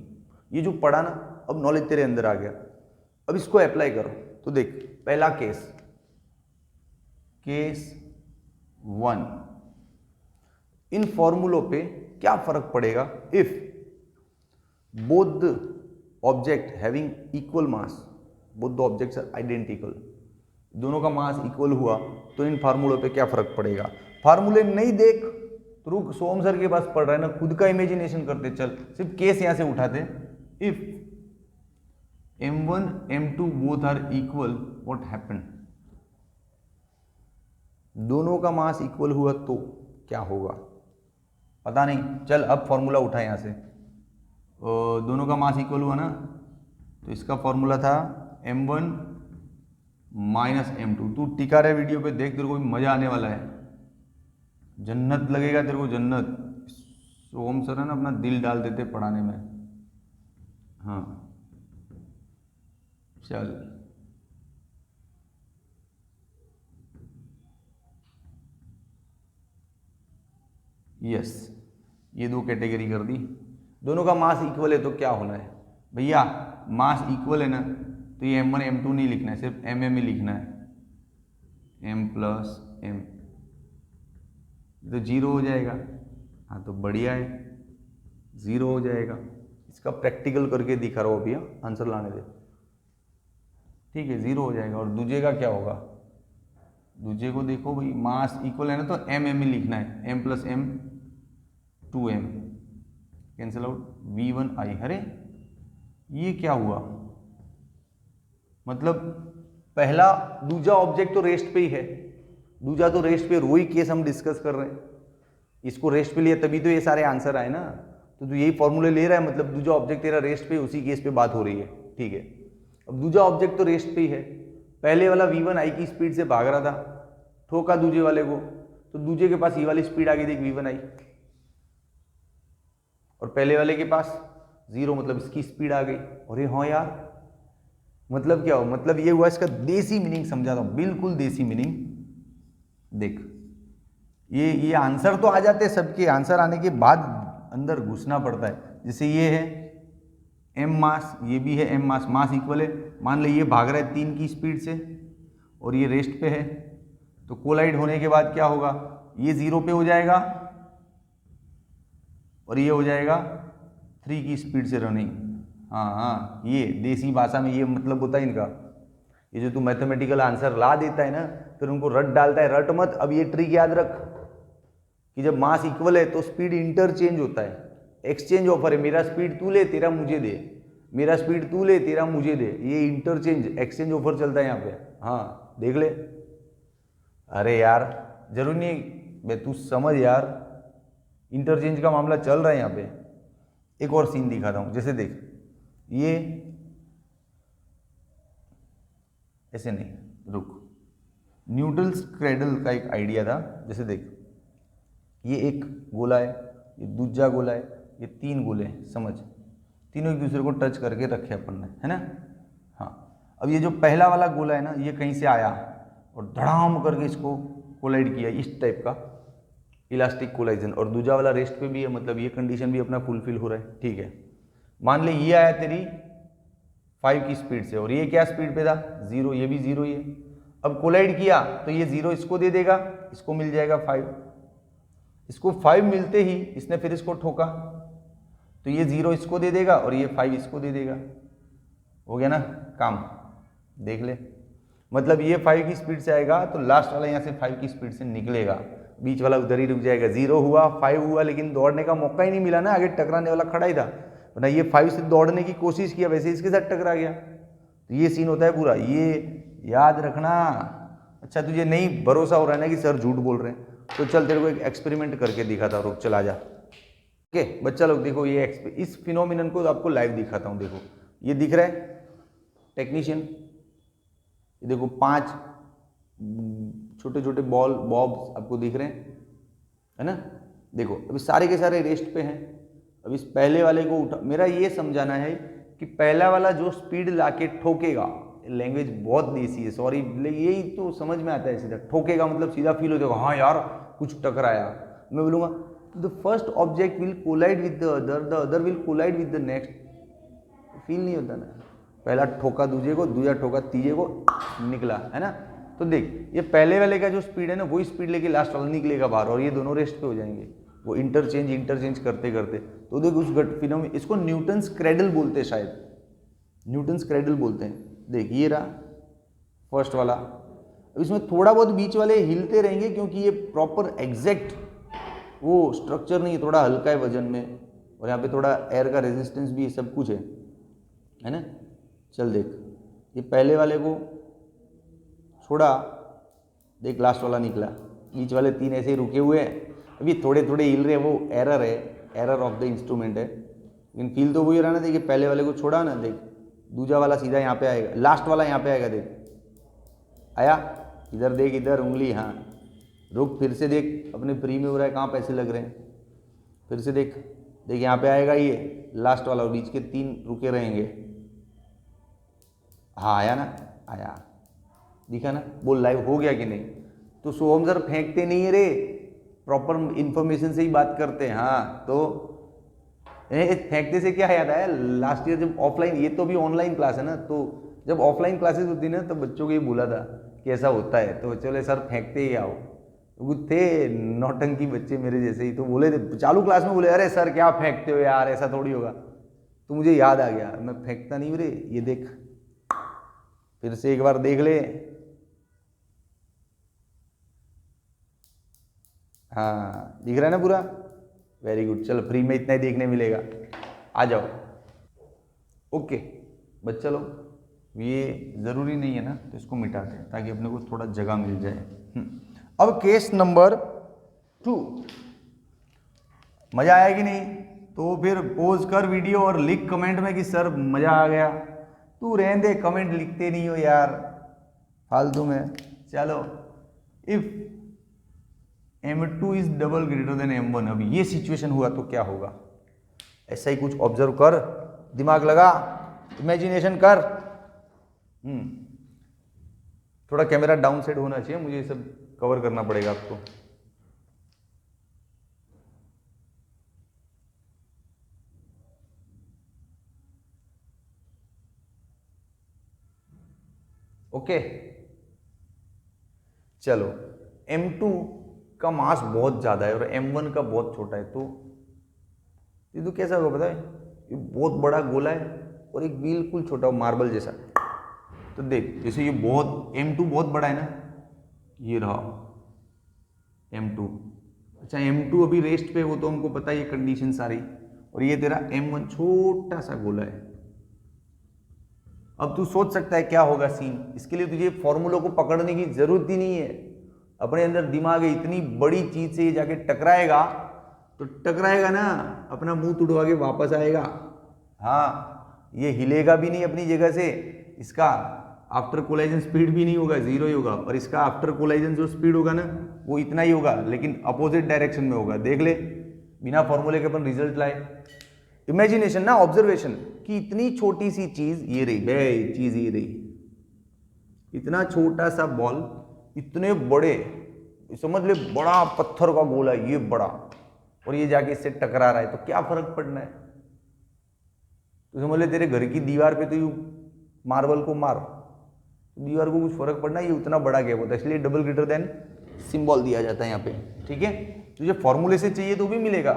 ये जो पढ़ा ना, अब नॉलेज तेरे अंदर आ गया, अब इसको अप्लाई करो। तो देख पहला केस, केस 1, इन फॉर्मूलों पे क्या फर्क पड़ेगा if both the object having equal mass, both the objects are identical, दोनों का मास इक्वल हुआ तो इन फार्मूलों पे क्या फर्क पड़ेगा। फार्मूले नहीं देख तो रुक, सोम सर के पास पढ़ रहा है ना, खुद का इमेजिनेशन करते चल, सिर्फ केस यहां से उठाते। If m1 m2 both are equal what happen, दोनों का मास इक्वल हुआ तो क्या होगा, पता नहीं। चल अब फॉर्मूला उठा यहां से, दोनों का मास इक्वल हुआ ना, तो इसका फॉर्मूला था m1 माइनस m2। तू टिका रहे वीडियो पे, देख तेरे को भी मजा आने वाला है, जन्नत लगेगा तेरे को, जन्नत। सोम सर है ना, अपना दिल डाल देते पढ़ाने में। हाँ चल यस, ये 2 कैटेगरी कर दी, दोनों का मास इक्वल है तो क्या होना है भैया, मास इक्वल है ना, तो ये m1 m2 नहीं लिखना है, सिर्फ mm ही लिखना है, m प्लस m। तो 0 हो जाएगा। हाँ तो बढ़िया है, 0 हो जाएगा। इसका प्रैक्टिकल करके दिखा रहा हूँ अभी, आंसर लाने दे। ठीक है, 0 हो जाएगा। और दूसरे का क्या होगा, दूसरे को देखो भाई, मास इक्वल है ना, तो एम एम में लिखना है, m plus M 2m, cancel out, v1i। अरे ये क्या हुआ, मतलब पहला दूसरा ऑब्जेक्ट तो रेस्ट पे ही है, दूसरा तो रेस्ट पे, वही केस हम डिस्कस कर रहे हैं, इसको रेस्ट पे लिया तभी तो ये सारे आंसर आए ना। तो तू यही फॉर्मूले ले रहा है, मतलब दूसरा ऑब्जेक्ट तेरा रेस्ट पे, उसी केस पे बात हो रही है। ठीक है, अब दूसरा ऑब्जेक्ट तो रेस्ट पे ही है, पहले वाला v1i की स्पीड से भाग रहा था, ठोका दूसरे वाले को, तो दूसरे के पास ये वाली स्पीड आ गई, देख v1i, और पहले वाले के पास 0, मतलब इसकी स्पीड आ गई। और ये हाँ यार, मतलब क्या हो, मतलब ये हुआ, इसका देसी मीनिंग समझाता हूं, बिल्कुल देसी मीनिंग। देख ये आंसर तो आ जाते हैं सबके, आंसर आने के बाद अंदर घुसना पड़ता है। जैसे ये है m मास, ये भी है m मास, मास इक्वल है, मान लो ये भाग रहा है 3 की स्पीड से और ये रेस्ट पे है, तो कोलाइड होने के बाद क्या होगा, ये 0 पे हो जाएगा और ये हो जाएगा 3 की स्पीड से रनिंग। हाँ हाँ, ये देसी भाषा में ये मतलब होता है इनका। ये जो तू मैथमेटिकल आंसर ला देता है ना, फिर उनको रट डालता है, रट मत। अब ये ट्रिक याद रख कि जब मास इक्वल है तो स्पीड इंटरचेंज होता है, एक्सचेंज ऑफर है, मेरा स्पीड तू ले तेरा मुझे दे, मेरा स्पीड तू ले तेरा मुझे दे, ये इंटरचेंज एक्सचेंज ऑफर चलता है यहाँ पे। हाँ देख ले, अरे यार जरूरी नहीं बे, तू समझ यार, इंटरचेंज का मामला चल रहा है यहाँ पे। एक और सीन दिखाता हूँ, जैसे देख, ये ऐसे नहीं, रुक, न्यूटन्स क्रेडल का एक आइडिया था। जैसे देख, ये एक गोला है, ये दूसरा गोला है, ये 3 गोले हैं, समझ, तीनों एक दूसरे को टच करके रखे अपन ने, है ना। हाँ, अब ये जो पहला वाला गोला है ना, ये कहीं से आया और धड़ाम करके इसको कोलाइड किया, इस टाइप का इलास्टिक कोलाइजन, और दूसरा वाला रेस्ट पे भी है, मतलब ये कंडीशन भी अपना फुलफिल हो रहा है। ठीक है, मान ले ये आया तेरी 5 की स्पीड से और ये क्या स्पीड पे था, 0, ये भी 0 ही है। अब कोलाइड किया तो ये 0 इसको दे देगा, इसको मिल जाएगा 5, इसको 5 मिलते ही इसने फिर इसको ठोका, तो ये 0 इसको दे देगा और ये 5 इसको दे देगा। हो गया ना काम, देख ले, मतलब ये 5 की स्पीड से आएगा तो लास्ट वाला यहाँ से 5 की स्पीड से निकलेगा, बीच वाला उधर ही रुक जाएगा। 0 हुआ, 5 हुआ, लेकिन दौड़ने का मौका ही नहीं मिला ना, आगे टकराने वाला खड़ा ही था, वरना ये 5 से दौड़ने की कोशिश किया, वैसे इसके साथ टकरा गया। तो ये सीन होता है पूरा, ये याद रखना। अच्छा तुझे नहीं भरोसा हो रहा है ना कि सर झूठ बोल रहे हैं, तो चल तेरे को एक एक्सपेरिमेंट करके दिखाता हूँ, रुक, चला जा। ओके बच्चा लोग देखो, ये इस फिनोमिनन को आपको लाइव दिखाता हूँ। देखो ये दिख रहा है टेक्नीशियन, ये देखो 5 छोटे छोटे बॉब्स आपको दिख रहे हैं, है ना। देखो अभी सारे के सारे रेस्ट पे हैं। अब इस पहले वाले को उठा, मेरा ये समझाना है कि पहला वाला जो स्पीड लाके ठोकेगा, लैंग्वेज बहुत देसी है सॉरी, यही तो समझ में आता है, सीधा ठोकेगा मतलब सीधा फील हो जाएगा, हाँ यार कुछ टकराया। मैं बोलूँगा the first object will collide with the other will collide with the next, feel नहीं होता ना, पहला ठोका दूसरे को, दूसरा ठोका तीसरे को, निकला, है ना। तो देख ये पहले वाले का जो स्पीड है ना, वही स्पीड लेके लास्ट वाला निकलेगा बाहर, और ये दोनों रेस्ट पे हो जाएंगे, वो इंटरचेंज करते करते। तो देख उस गट फिनोमेनन, इसको न्यूटन्स क्रेडल बोलते हैं, शायद न्यूटन्स क्रेडल बोलते हैं। देख ये रहा फर्स्ट वाला, अब इसमें थोड़ा बहुत बीच वाले हिलते रहेंगे क्योंकि ये प्रॉपर एग्जैक्ट वो स्ट्रक्चर नहीं है, थोड़ा हल्का है वजन में, और यहाँ पे थोड़ा एयर का रेजिस्टेंस भी सब कुछ है ना। चल देख, ये पहले वाले को छोड़ा, देख लास्ट वाला निकला, बीच वाले 3 ऐसे ही रुके हुए हैं, अभी थोड़े थोड़े हिल रहे हैं, वो एरर है, एरर ऑफ द इंस्ट्रूमेंट है, लेकिन फील तो वही रहा ना। देखिए पहले वाले को छोड़ा ना, देख दूसरा वाला सीधा यहाँ पे आएगा, लास्ट वाला यहाँ पे आएगा, देख आया, इधर देख, इधर उंगली, हाँ रुक, फिर से देख, अपने फ्री में हो रहा है, कहाँ पैसे लग रहे हैं, फिर से देख, देख यहाँ पे आएगा ये लास्ट वाला, और बीच के 3 रुके रहेंगे। हाँ आया ना, आया, दिखा ना, बोल लाइव हो गया कि नहीं। तो सोहम सर फेंकते नहीं है रे, प्रॉपर इंफॉर्मेशन से ही बात करते हैं। हाँ तो फेंकते से क्या याद आया, लास्ट ईयर जब ऑफलाइन, ये तो भी ऑनलाइन क्लास है ना, तो जब ऑफलाइन क्लासेस होती ना, तो बच्चों को ये बोला था कि ऐसा होता है, तो चलो सर फेंकते ही आओ, वो थे नौटंकी बच्चे मेरे जैसे ही, तो बोले थे चालू क्लास में, बोले अरे सर क्या फेंकते हो यार, ऐसा थोड़ी होगा। तो मुझे याद आ गया, मैं फेंकता नहीं रे, ये देख, फिर से एक बार देख ले। हाँ दिख रहा है ना पूरा, वेरी गुड। चलो फ्री में इतना ही देखने मिलेगा, आ जाओ। ओके बच्चा लोग, ये ज़रूरी नहीं है ना, तो इसको मिटाते हैं ताकि अपने को थोड़ा जगह मिल जाए। अब केस नंबर 2, मज़ा आया कि नहीं? तो फिर पोज कर वीडियो और लिख कमेंट में कि सर मज़ा आ गया। तू रहने दे, कमेंट लिखते नहीं हो यार फालतू में। चलो, if M2 is double greater than M1, अभी ये सिचुएशन हुआ तो क्या होगा? ऐसा ही कुछ ऑब्जर्व कर, दिमाग लगा, इमेजिनेशन कर। थोड़ा कैमरा डाउन साइड होना चाहिए, मुझे ये सब कवर करना पड़ेगा आपको। ओके चलो, M2 का मास बहुत ज़्यादा है और M1 का बहुत छोटा है, तो ये तो कैसा होगा पता है? ये बहुत बड़ा गोला है और एक बिल्कुल छोटा मार्बल जैसा। तो देख, जैसे ये बहुत M2 बहुत बड़ा है ना, ये रहा M2। अच्छा M2 अभी रेस्ट पे, वो तो हमको पता है ये कंडीशन सारी, और ये तेरा M1 छोटा सा गोला है। अब तू सोच सकता है क्या होगा सीन। इसके लिए तुझे फॉर्मूला को पकड़ने की जरूरत ही नहीं है, अपने अंदर दिमाग है, इतनी बड़ी चीज से ये जाके टकराएगा, तो टकराएगा ना, अपना मुंह तुड़वा के वापस आएगा। हाँ, ये हिलेगा भी नहीं अपनी जगह से, इसका आफ्टर कोलाइजन स्पीड भी नहीं होगा, जीरो ही होगा, और इसका आफ्टर कोलाइजन जो स्पीड होगा ना, वो इतना ही होगा, लेकिन अपोजिट डायरेक्शन में होगा। देख ले, बिना फॉर्मूले के अपन रिजल्ट लाए। इमेजिनेशन ना, ऑब्जर्वेशन, कि इतनी छोटी सी चीज ये रही, बे चीज ये रही, इतना छोटा सा बॉल, इतने बड़े, समझ ले बड़ा पत्थर का गोला, ये बड़ा, और ये जाके इससे टकरा रहा है, तो क्या फर्क पड़ना है? तो समझ ले तेरे घर की दीवार पे तो यू मार्बल को मार, दीवार को कुछ फर्क पड़ना, ये उतना बड़ा गैप होता है, इसलिए डबल ग्रेटर देन सिंबल दिया जाता है यहाँ पे। ठीक है, तुझे फॉर्मूले से चाहिए तो भी मिलेगा,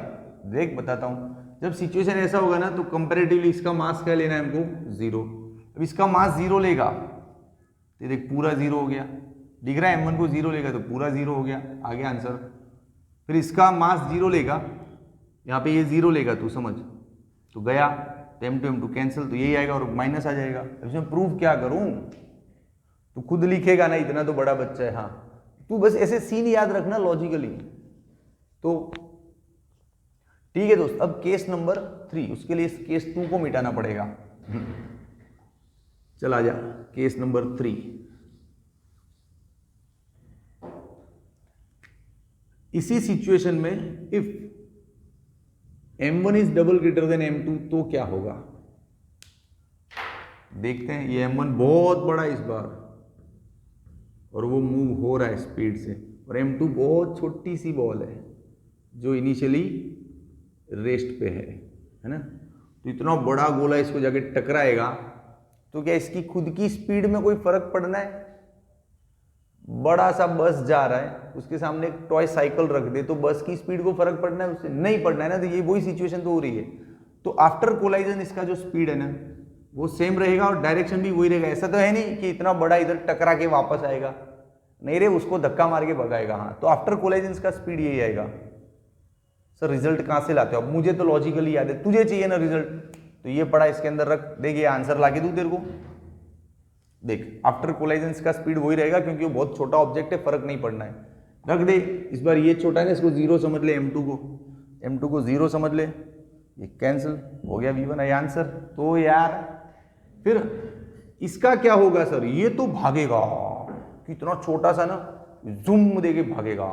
देख बताता हूँ। जब सिचुएशन ऐसा होगा ना, तो कंपैरेटिवली इसका मास क्या लेना है हमको? 0। अब इसका मास 0 लेगा, तो देख पूरा 0 हो गया, दिख रहा है M1 को 0 लेगा तो पूरा 0 हो गया, आ गया आंसर। फिर इसका मास 0 लेगा, यहाँ पे ये 0 लेगा, तू समझ, तो गया, तो M2 कैंसिल, तो यही आएगा और माइनस आ जाएगा। इसमें प्रूफ क्या करूं? तू खुद लिखेगा ना, इतना तो बड़ा बच्चा है। हाँ, तू बस ऐसे सीन याद रखना लॉजिकली। तो ठीक है दोस्त, अब केस नंबर 3, उसके लिए इस केस 2 को मिटाना पड़ेगा। चल आ जा, केस नंबर 3। इसी सिचुएशन में if M1 is double greater than M2, तो क्या होगा? देखते हैं। ये M1 बहुत बड़ा इस बार, और वो मूव हो रहा है स्पीड से, और M2 बहुत छोटी सी बॉल है जो इनिशियली रेस्ट पे है ना। तो इतना बड़ा गोला इसको जाके टकराएगा, तो क्या इसकी खुद की स्पीड में कोई फर्क पड़ना है? बड़ा सा बस जा रहा है, उसके सामने एक टॉय साइकिल रख दे, तो बस की स्पीड को फर्क पड़ना है? उससे नहीं पड़ना है ना। तो ये वही सिचुएशन तो हो रही है। तो आफ्टर कोलाइजन इसका जो स्पीड है ना, वो सेम रहेगा और डायरेक्शन भी वही रहेगा। ऐसा तो है नहीं कि इतना बड़ा इधर टकरा के वापस आएगा, नहीं रे, उसको धक्का मार के भगाएगा। हाँ, तो आफ्टर कोलाइजन का स्पीड यही आएगा। सर रिजल्ट कहाँ से लाते हो? अब मुझे तो लॉजिकली याद है, तुझे चाहिए ना रिजल्ट, तो ये पड़ा इसके अंदर रख, देखिए आंसर ला के दूं तेरे को। देख, आफ्टर कोलाइजन का स्पीड वही रहेगा, क्योंकि वो बहुत छोटा ऑब्जेक्ट है, फर्क नहीं पड़ना है। रख दे, इस बार ये छोटा है ना, इसको 0 समझ ले, M2 को 0 समझ ले, ये कैंसिल हो गया, V1 है आंसर। तो यार फिर इसका क्या होगा सर? ये तो भागेगा, कितना छोटा सा ना, जूम देके भागेगा।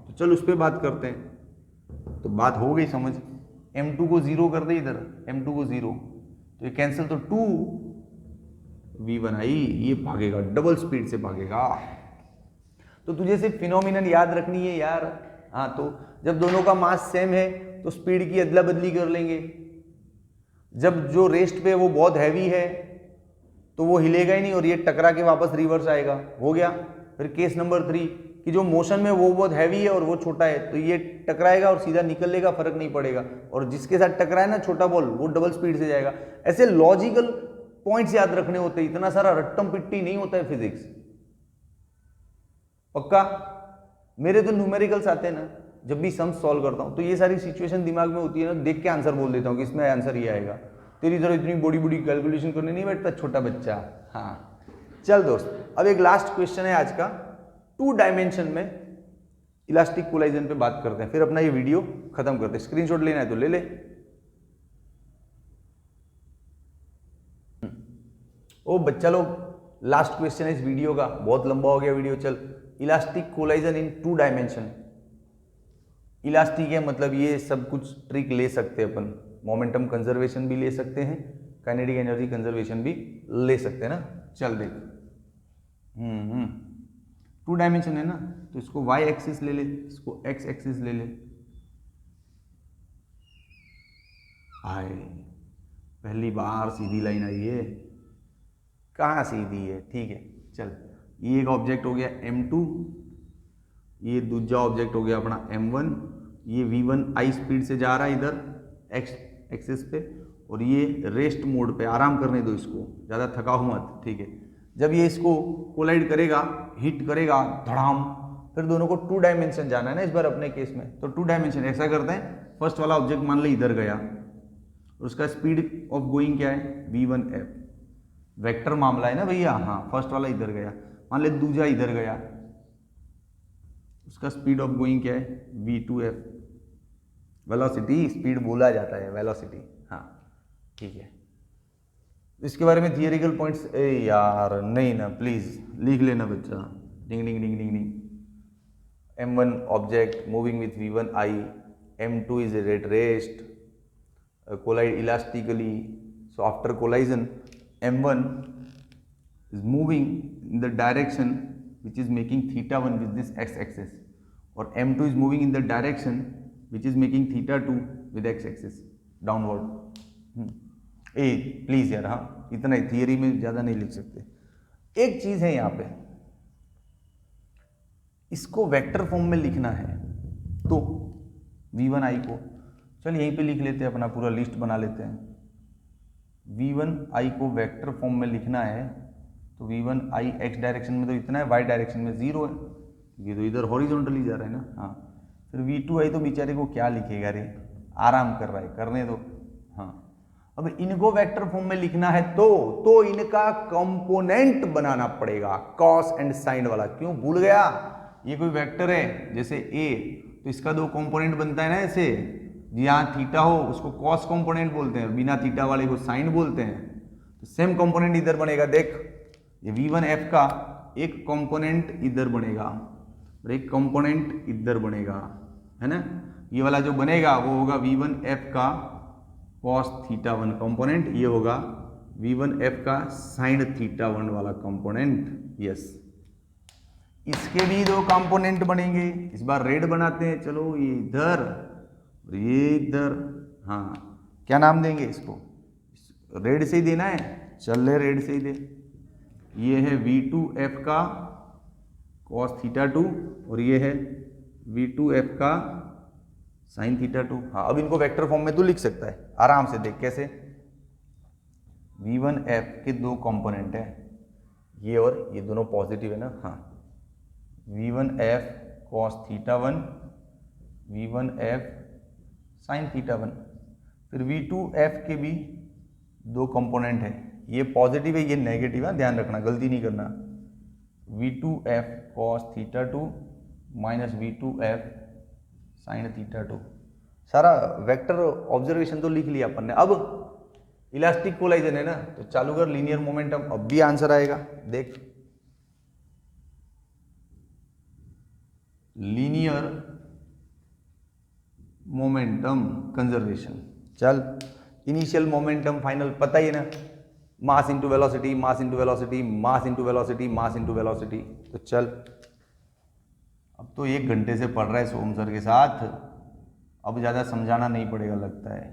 तो चल उस पर बात करते हैं। तो बात हो गई समझ, M2 को 0 कर दे इधर, M2 को 0, तो ये कैंसिल, तो 2V1 आई, ये भागेगा, डबल स्पीड से भागेगा। तो तुझे सिर्फ फिनोमिनन याद रखनी है यार। हाँ, तो जब दोनों का मास सेम है तो स्पीड की अदला बदली कर लेंगे। जब जो रेस्ट पे वो बहुत हैवी है तो वो हिलेगा ही नहीं और ये टकरा के वापस रिवर्स आएगा। हो गया। फिर केस नंबर 3, कि जो मोशन में वो बहुत हैवी है और वो छोटा है, तो ये टकराएगा और सीधा निकल लेगा, फर्क नहीं पड़ेगा, और जिसके साथ टकराए ना छोटा बॉल वो डबल स्पीड से जाएगा। ऐसे लॉजिकल पॉइंट्स याद रखने होते हैं, इतना सारा रट्टम पिट्टी नहीं होता है फिजिक्स। पक्का? मेरे तो न्यूमेरिकल्स आते हैं ना, जब भी सम सॉल्व करता हूं तो ये सारी सिचुएशन दिमाग में होती है ना, देख के आंसर बोल देता हूं कि इसमें आंसर ये आएगा। तेरी तरह इतनी बड़ी बड़ी कैलकुलेशन करने नहीं बैठता छोटा बच्चा। हाँ चल दोस्त, अब एक लास्ट क्वेश्चन है आज का, 2 डायमेंशन में इलास्टिक कोलाइजन पे बात करते हैं, फिर अपना ये वीडियो खत्म करते हैं। स्क्रीनशॉट लेना है तो ले ले। ओ बच्चा लोग, लास्ट क्वेश्चन है इस वीडियो का, बहुत लंबा हो गया वीडियो। चल, इलास्टिक कोलाइजन इन 2 डायमेंशन। इलास्टिक है मतलब ये सब कुछ ट्रिक ले सकते हैं अपन, मोमेंटम कंजर्वेशन भी ले सकते हैं, काइनेटिक एनर्जी कंजर्वेशन भी ले सकते हैं ना। चल देख, 2 डायमेंशन है ना, तो इसको y एक्सिस ले ले, इसको x एक्सिस ले ले। हाय, पहली बार सीधी लाइन आई है। कहाँ सीधी है? ठीक है चल, ये एक ऑब्जेक्ट हो गया m2, ये दूसरा ऑब्जेक्ट हो गया अपना m1, ये v1 आई स्पीड से जा रहा है इधर x एक्सिस पे, और ये रेस्ट मोड पे, आराम करने दो इसको, ज़्यादा थका हो मत। ठीक है, जब ये इसको कोलाइड करेगा, हिट करेगा धड़ाम, फिर दोनों को 2 डायमेंशन जाना है ना इस बार अपने केस में, तो 2 डायमेंशन ऐसा करते हैं, फर्स्ट वाला ऑब्जेक्ट मान ले इधर गया, और उसका स्पीड ऑफ गोइंग क्या है? v1f, वेक्टर मामला है ना भैया। हाँ, फर्स्ट वाला इधर गया, मान ले दूसरा इधर गया, उसका स्पीड ऑफ गोइंग क्या है? v2f, वेलोसिटी, स्पीड बोला जाता है वेलोसिटी। हाँ ठीक है, इसके बारे में थियरिकल पॉइंट्स यार नहीं ना, प्लीज लिख लेना बच्चा। डिंग डिंग डिंग डिंग डिंग। m1 object moving with v1i, m2 is at rest, collide elastically. So after collision, m1 is moving in the direction which is making theta 1 with this x-axis, और m2 is moving in the direction which is making theta 2 with x-axis downward. A please यार, हाँ इतना ही, theory में ज़्यादा नहीं लिख सकते। एक चीज़ है यहाँ पे, इसको वेक्टर फॉर्म में लिखना है, तो v1i को चल यहीं पे लिख लेते हैं, अपना पूरा लिस्ट बना लेते हैं। v1i को वेक्टर फॉर्म में लिखना है, तो v1i x डायरेक्शन में तो इतना है, y डायरेक्शन में 0 है, ये तो इधर हॉरिजॉन्टली जा रहा है ना। हाँ, फिर v2i तो बेचारे को क्या लिखेगा रे, आराम कर रहा है, करने दो। हाँ, अब इनको वेक्टर फॉर्म में लिखना है तो इनका कंपोनेंट बनाना पड़ेगा, कॉस एंड साइन वाला। क्यों भूल गया? ये कोई वेक्टर है जैसे a, तो इसका 2 कंपोनेंट बनता है ना ऐसे, जहाँ थीटा हो उसको कॉस कंपोनेंट बोलते हैं, बिना थीटा वाले को साइन बोलते हैं। तो सेम कंपोनेंट इधर बनेगा, देख ये v1f का एक कंपोनेंट इधर बनेगा और एक कंपोनेंट इधर बनेगा, है ना। ये वाला जो बनेगा वो होगा v1f का कॉस थीटा 1 कंपोनेंट, ये होगा v1f का साइन थीटा 1 वाला कंपोनेंट। यस, इसके भी 2 कंपोनेंट बनेंगे। इस बार रेड बनाते हैं, चलो ये इधर और ये इधर। हाँ, क्या नाम देंगे इसको? रेड से ही देना है, चल ले रेड से ही दे। ये है v2f का cos थीटा 2 और ये है v2f का sin थीटा 2। हाँ, अब इनको वेक्टर फॉर्म में तो लिख सकता है, आराम से देख कैसे। v1f के 2 कंपोनेंट है, ये और ये दोनों पॉजिटिव है ना। हाँ, v1f cos theta 1, v1f sin theta 1। फिर v2f के भी 2 कंपोनेंट है, ये पॉजिटिव है ये नेगेटिव है, ध्यान रखना, गलती नहीं करना। v2f cos theta 2 minus v2f sin theta 2। सारा वेक्टर ऑब्जर्वेशन तो लिख लिया अपन ने। अब इलास्टिक कोलाइजन है ना, तो चालू कर लीनियर मोमेंटम, अब भी आंसर आएगा। देख, लीनियर मोमेंटम कंजर्वेशन। चल, इनिशियल मोमेंटम फाइनल पता ही है ना, मास into velocity, mass into velocity, mass into velocity, mass into velocity. तो चल, अब तो 1 घंटे से पढ़ रहा है सोम सर के साथ, अब ज़्यादा समझाना नहीं पड़ेगा लगता है।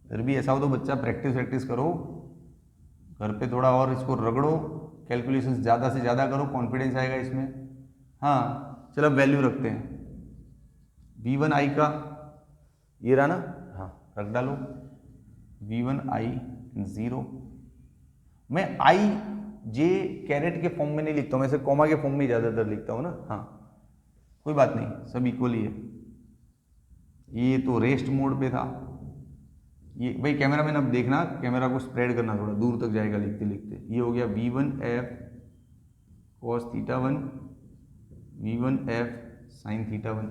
फिर भी ऐसा हो तो बच्चा प्रैक्टिस करो, घर पे थोड़ा और इसको रगड़ो, कैलकुलेशंस ज़्यादा से ज़्यादा करो, कॉन्फिडेंस आएगा इसमें। हाँ चलो वैल्यू रखते हैं, V1i का ये रहा ना, हाँ रख डालो V1i 0। मैं i j कैरेट के फॉर्म में नहीं लिखता हूँ, मैं इसे कॉमा के फॉर्म में ज़्यादातर लिखता हूँ ना। हाँ कोई बात नहीं, सब इक्वल ही है। ये तो रेस्ट मोड पे था ये भाई। कैमरा मैन अब देखना, कैमरा को स्प्रेड करना, थोड़ा दूर तक जाएगा लिखते लिखते। ये हो गया V1f cos theta 1, V1f sin theta 1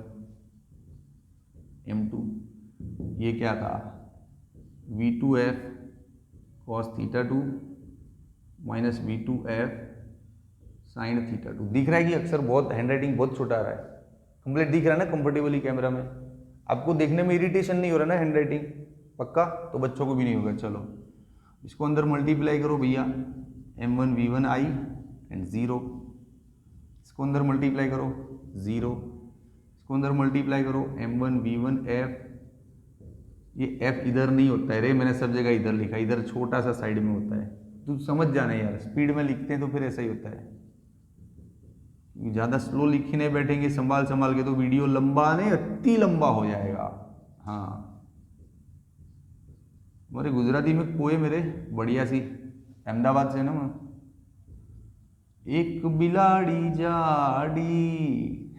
M2। ये क्या था, V2f cos theta 2 minus V2f sin theta 2। दिख रहा है कि अक्सर बहुत हैंडराइटिंग बहुत छोटा आ रहा है, कंप्लीट दिख रहा है ना कंफर्टेबली कैमरा में। आपको देखने में इरिटेशन नहीं हो रहा ना हैंडराइटिंग, पक्का? तो बच्चों को भी नहीं होगा। चलो इसको अंदर मल्टीप्लाई करो भैया, M1 V1i एंड 0। इसको अंदर मल्टीप्लाई करो 0, इसको अंदर मल्टीप्लाई करो M1 V1f। ये f इधर नहीं होता है रे, मैंने सब जगह इधर लिखा, इधर छोटा सा साइड में होता है। तू समझ जाना यार, स्पीड में लिखते हैं तो फिर ऐसा ही होता है। ज़्यादा स्लो लिखने बैठेंगे संभाल संभाल के तो वीडियो लंबा नहीं, अति लंबा हो जाएगा। हाँ हमारे गुजराती में कोई मेरे बढ़िया सी, अहमदाबाद से ना मैं। एक बिलाड़ी जाड़ी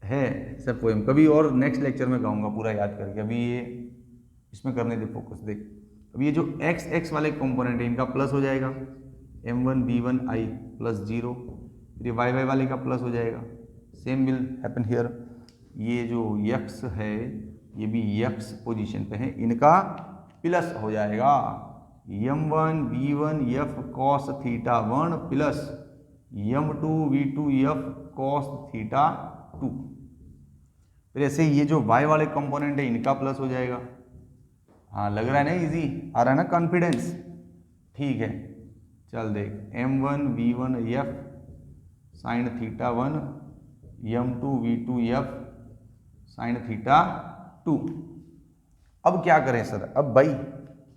है सब पोएम, कभी और नेक्स्ट लेक्चर में गाऊंगा पूरा याद करके। अभी ये इसमें करने दे फोकस। देख अब ये जो एक्स एक्स वाले कंपोनेंट है इनका प्लस हो जाएगा, M1 V1i प्लस 0। फिर ये वाई वाई वाले का प्लस हो जाएगा, सेम विल हैपन हियर। ये जो यक्स है ये भी यक्स पोजीशन पे है, इनका प्लस हो जाएगा। M1 V1f cos theta 1 plus M2 V2f cos theta 2। फिर ऐसे ये जो y वाले कंपोनेंट है इनका प्लस हो जाएगा। हाँ लग रहा है ना इजी, आ रहा है ना कॉन्फिडेंस? ठीक है चल देख, M1 V1f sine theta 1 M2 V2f sine theta 2। अब क्या करें सर? अब भाई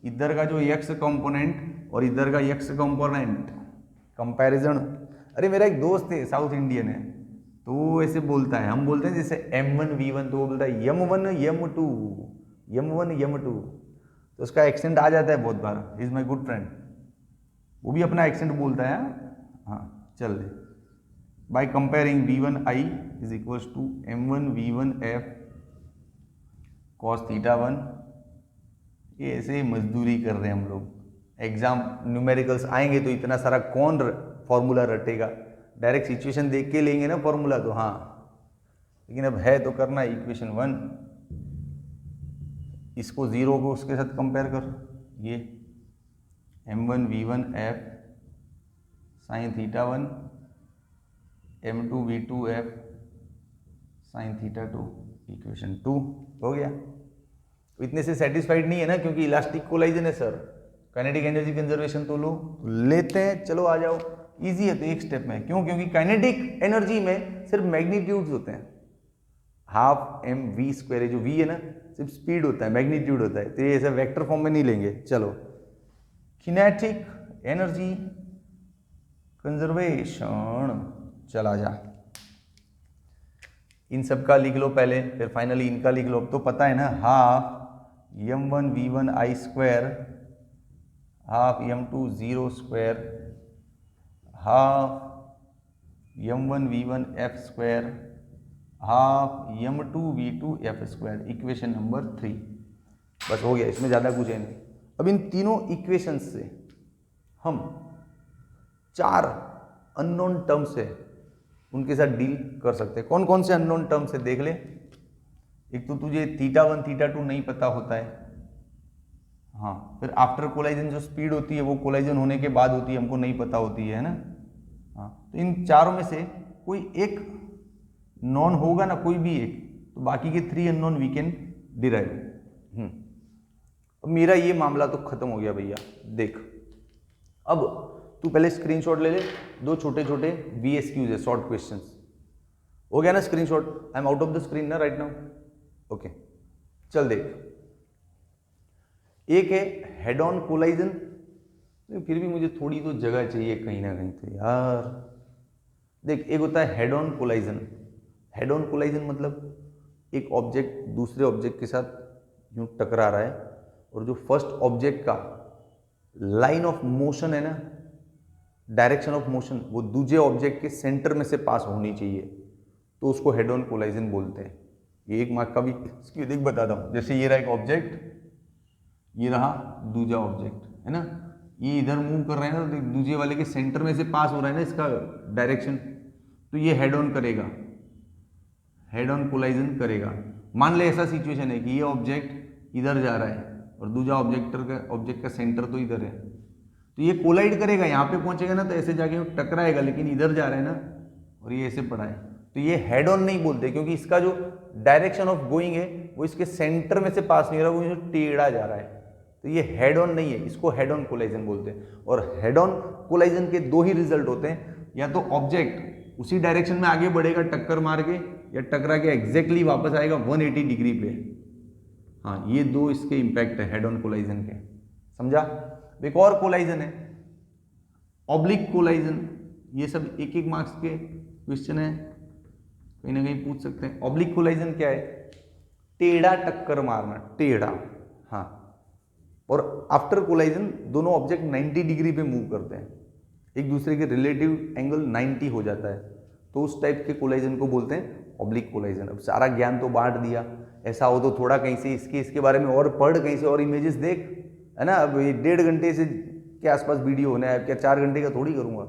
इधर का जो x कंपोनेंट और इधर का x कंपोनेंट कंपैरिजन। अरे मेरा एक दोस्त है साउथ इंडियन है, तो ऐसे बोलता है, हम बोलते हैं जैसे M1 V1 तो वो बोलता है M1 M2 M1 M2, तो उसका एक्सेंट आ जाता है बहुत बार। इज माई गुड फ्रेंड, वो भी अपना एक्सेंट बोलता है। हाँ चल दे, by comparing V1i is equals to M1 V1f cos theta 1। ये ऐसे मजदूरी कर रहे हैं हम लोग। एग्जाम न्यूमेरिकल्स आएंगे तो इतना सारा कौन फॉर्मूला रटेगा, डायरेक्ट सिचुएशन देख के लेंगे ना फॉर्मूला तो। हाँ लेकिन अब है तो करना इक्वेशन 1, इसको 0 को उसके साथ कंपेयर कर, ये M1 V1f sine theta 1 M2 V2f sine theta 2 equation 2 हो गया। इतने से सेटिस्फाइड नहीं है ना, क्योंकि इलास्टिक कोलाइजन है सर, काइनेटिक एनर्जी कंजर्वेशन तो लो लेते हैं। चलो आ जाओ, इजी है तो एक स्टेप में। क्यों? क्योंकि काइनेटिक एनर्जी में सिर्फ मैग्नीट्यूड्स होते हैं, हाफ mv स्क्वायर है, जो v है ना सिर्फ स्पीड होता है, मैग्नीट्यूड होता है, तो ये ऐसा वेक्टर फॉर्म में नहीं लेंगे। चलो किनेटिक एनर्जी कंजर्वेशन, चला जा, इन सब का लिख लो पहले, फिर फाइनली इनका लिख लो। अब तो पता है ना, half M1 V1i square half M2 0 square half M1 V1f square half M2 V2f square, equation number 3। बस हो गया, इसमें ज़्यादा कुछ है नहीं। अब इन तीनों इक्वेशंस से हम 4 अननोन टर्म्स है उनके साथ डील कर सकते हैं। कौन कौन से अननोन टर्म्स है देख ले। एक तो तुझे थीटा 1 थीटा 2 नहीं पता होता है, हाँ। फिर आफ्टर कोलाइजन जो स्पीड होती है वो कोलाइजन होने के बाद होती है, हमको नहीं पता होती है ना, हाँ। तो इन चारों में से कोई एक नॉन होगा ना, कोई भी एक, तो बाकी के 3 अननोन वी कैन डिराइव। अब मेरा ये मामला तो खत्म हो गया भैया। देख अब तू पहले स्क्रीनशॉट ले ले, 2 छोटे छोटे VSQs है, शॉर्ट क्वेश्चंस। हो गया ना screenshot? I am out of the screen ना राइट नाउ, ओके। चल देख, एक है हेड ऑन कोलाइजन, फिर भी मुझे थोड़ी तो जगह चाहिए कहीं ना कहीं तो यार। देख, एक होता है head on collision. Head on collision मतलब एक ऑब्जेक्ट दूसरे ऑब्जेक्ट के साथ यूं टकरा रहा है और जो फर्स्ट ऑब्जेक्ट का लाइन ऑफ मोशन है ना, डायरेक्शन ऑफ मोशन, वो दूसरे ऑब्जेक्ट के सेंटर में से पास होनी चाहिए, तो उसको हेड ऑन कोलाइजन बोलते हैं। ये एक मार्क का भी इसकी देख बताता हूँ। जैसे ये रहा एक ऑब्जेक्ट, ये रहा दूसरा ऑब्जेक्ट, है ना, ये इधर मूव कर रहे हैं ना, तो दूसरे वाले के सेंटर में से पास हो रहा है ना इसका डायरेक्शन, तो ये हेड ऑन करेगा, हेड ऑन कोलाइजन करेगा। मान ले ऐसा सिचुएशन है कि ये ऑब्जेक्ट इधर जा रहा है और दूसरा ऑब्जेक्ट का सेंटर तो इधर है, तो ये कोलाइड करेगा, यहाँ पे पहुंचेगा ना तो ऐसे जाके टकराएगा, लेकिन इधर जा रहा है ना और ये ऐसे पड़ा है, तो ये हेड ऑन नहीं बोलते, क्योंकि इसका जो डायरेक्शन ऑफ गोइंग है वो इसके सेंटर में से पास नहीं हो रहा, वो टेढ़ा जा रहा है, तो ये हेड ऑन नहीं है, इसको हेड ऑन कोलाइजन बोलते हैं। और हेड ऑन कोलाइजन के दो ही रिजल्ट होते हैं, या तो ऑब्जेक्ट उसी डायरेक्शन में आगे बढ़ेगा टक्कर मार के, या टकरा के एग्जैक्टली वापस आएगा 180 डिग्री पे। हाँ, ये दो इसके इंपैक्ट है हेड ऑन कोलाइजन के, समझा। एक और कोलाइजन है ऑब्लिक कोलाइजन, ये सब एक एक मार्क्स के क्वेश्चन है, कहीं ना कहीं पूछ सकते हैं। ऑब्लिक कोलाइजन क्या है? टेढ़ा टक्कर मारना, टेढ़ा। हाँ, और आफ्टर कोलाइजन दोनों ऑब्जेक्ट 90 डिग्री पे मूव करते हैं, एक दूसरे के रिलेटिव एंगल 90 हो जाता है, तो उस टाइप के कोलाइजन को बोलते हैं ऑब्लिक कोलाइजन। अब सारा ज्ञान तो बांट दिया, ऐसा हो तो थोड़ा कहीं से इसके बारे में और पढ़, कहीं से और इमेजेस देख, है ना। अब ये 1.5 घंटे से के आसपास वीडियो होना है, क्या 4 घंटे का थोड़ी करूँगा,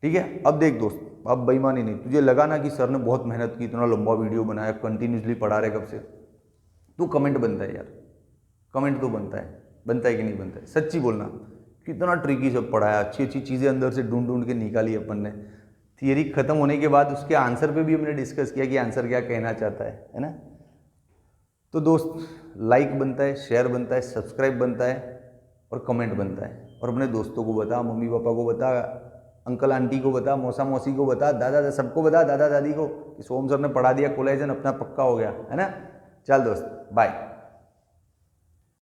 ठीक है। अब देख दोस्त, अब बेईमानी नहीं, तुझे लगा ना कि सर ने बहुत मेहनत की, इतना लंबा वीडियो बनाया, कंटिन्यूसली पढ़ा रहे कब से, तो कमेंट बनता है यार, कमेंट तो बनता है कि नहीं बनता है, सच्ची बोलना, कितना ट्रिकी सब पढ़ाया, अच्छी अच्छी चीज़ें अंदर से ढूंढ ढूंढ के निकाली अपन ने। थियरी खत्म होने के बाद उसके आंसर पे भी हमने डिस्कस किया कि आंसर क्या कहना चाहता है ना। तो दोस्त, लाइक बनता है, शेयर बनता है, सब्सक्राइब बनता है और कमेंट बनता है, और अपने दोस्तों को बता, मम्मी पापा को बता, अंकल आंटी को बता, मौसा मौसी को बता, दादा सबको बता, दादा दादी को, कि सोम सर ने पढ़ा दिया कोलाइजन, अपना पक्का हो गया, है ना। चल दोस्त, बाय।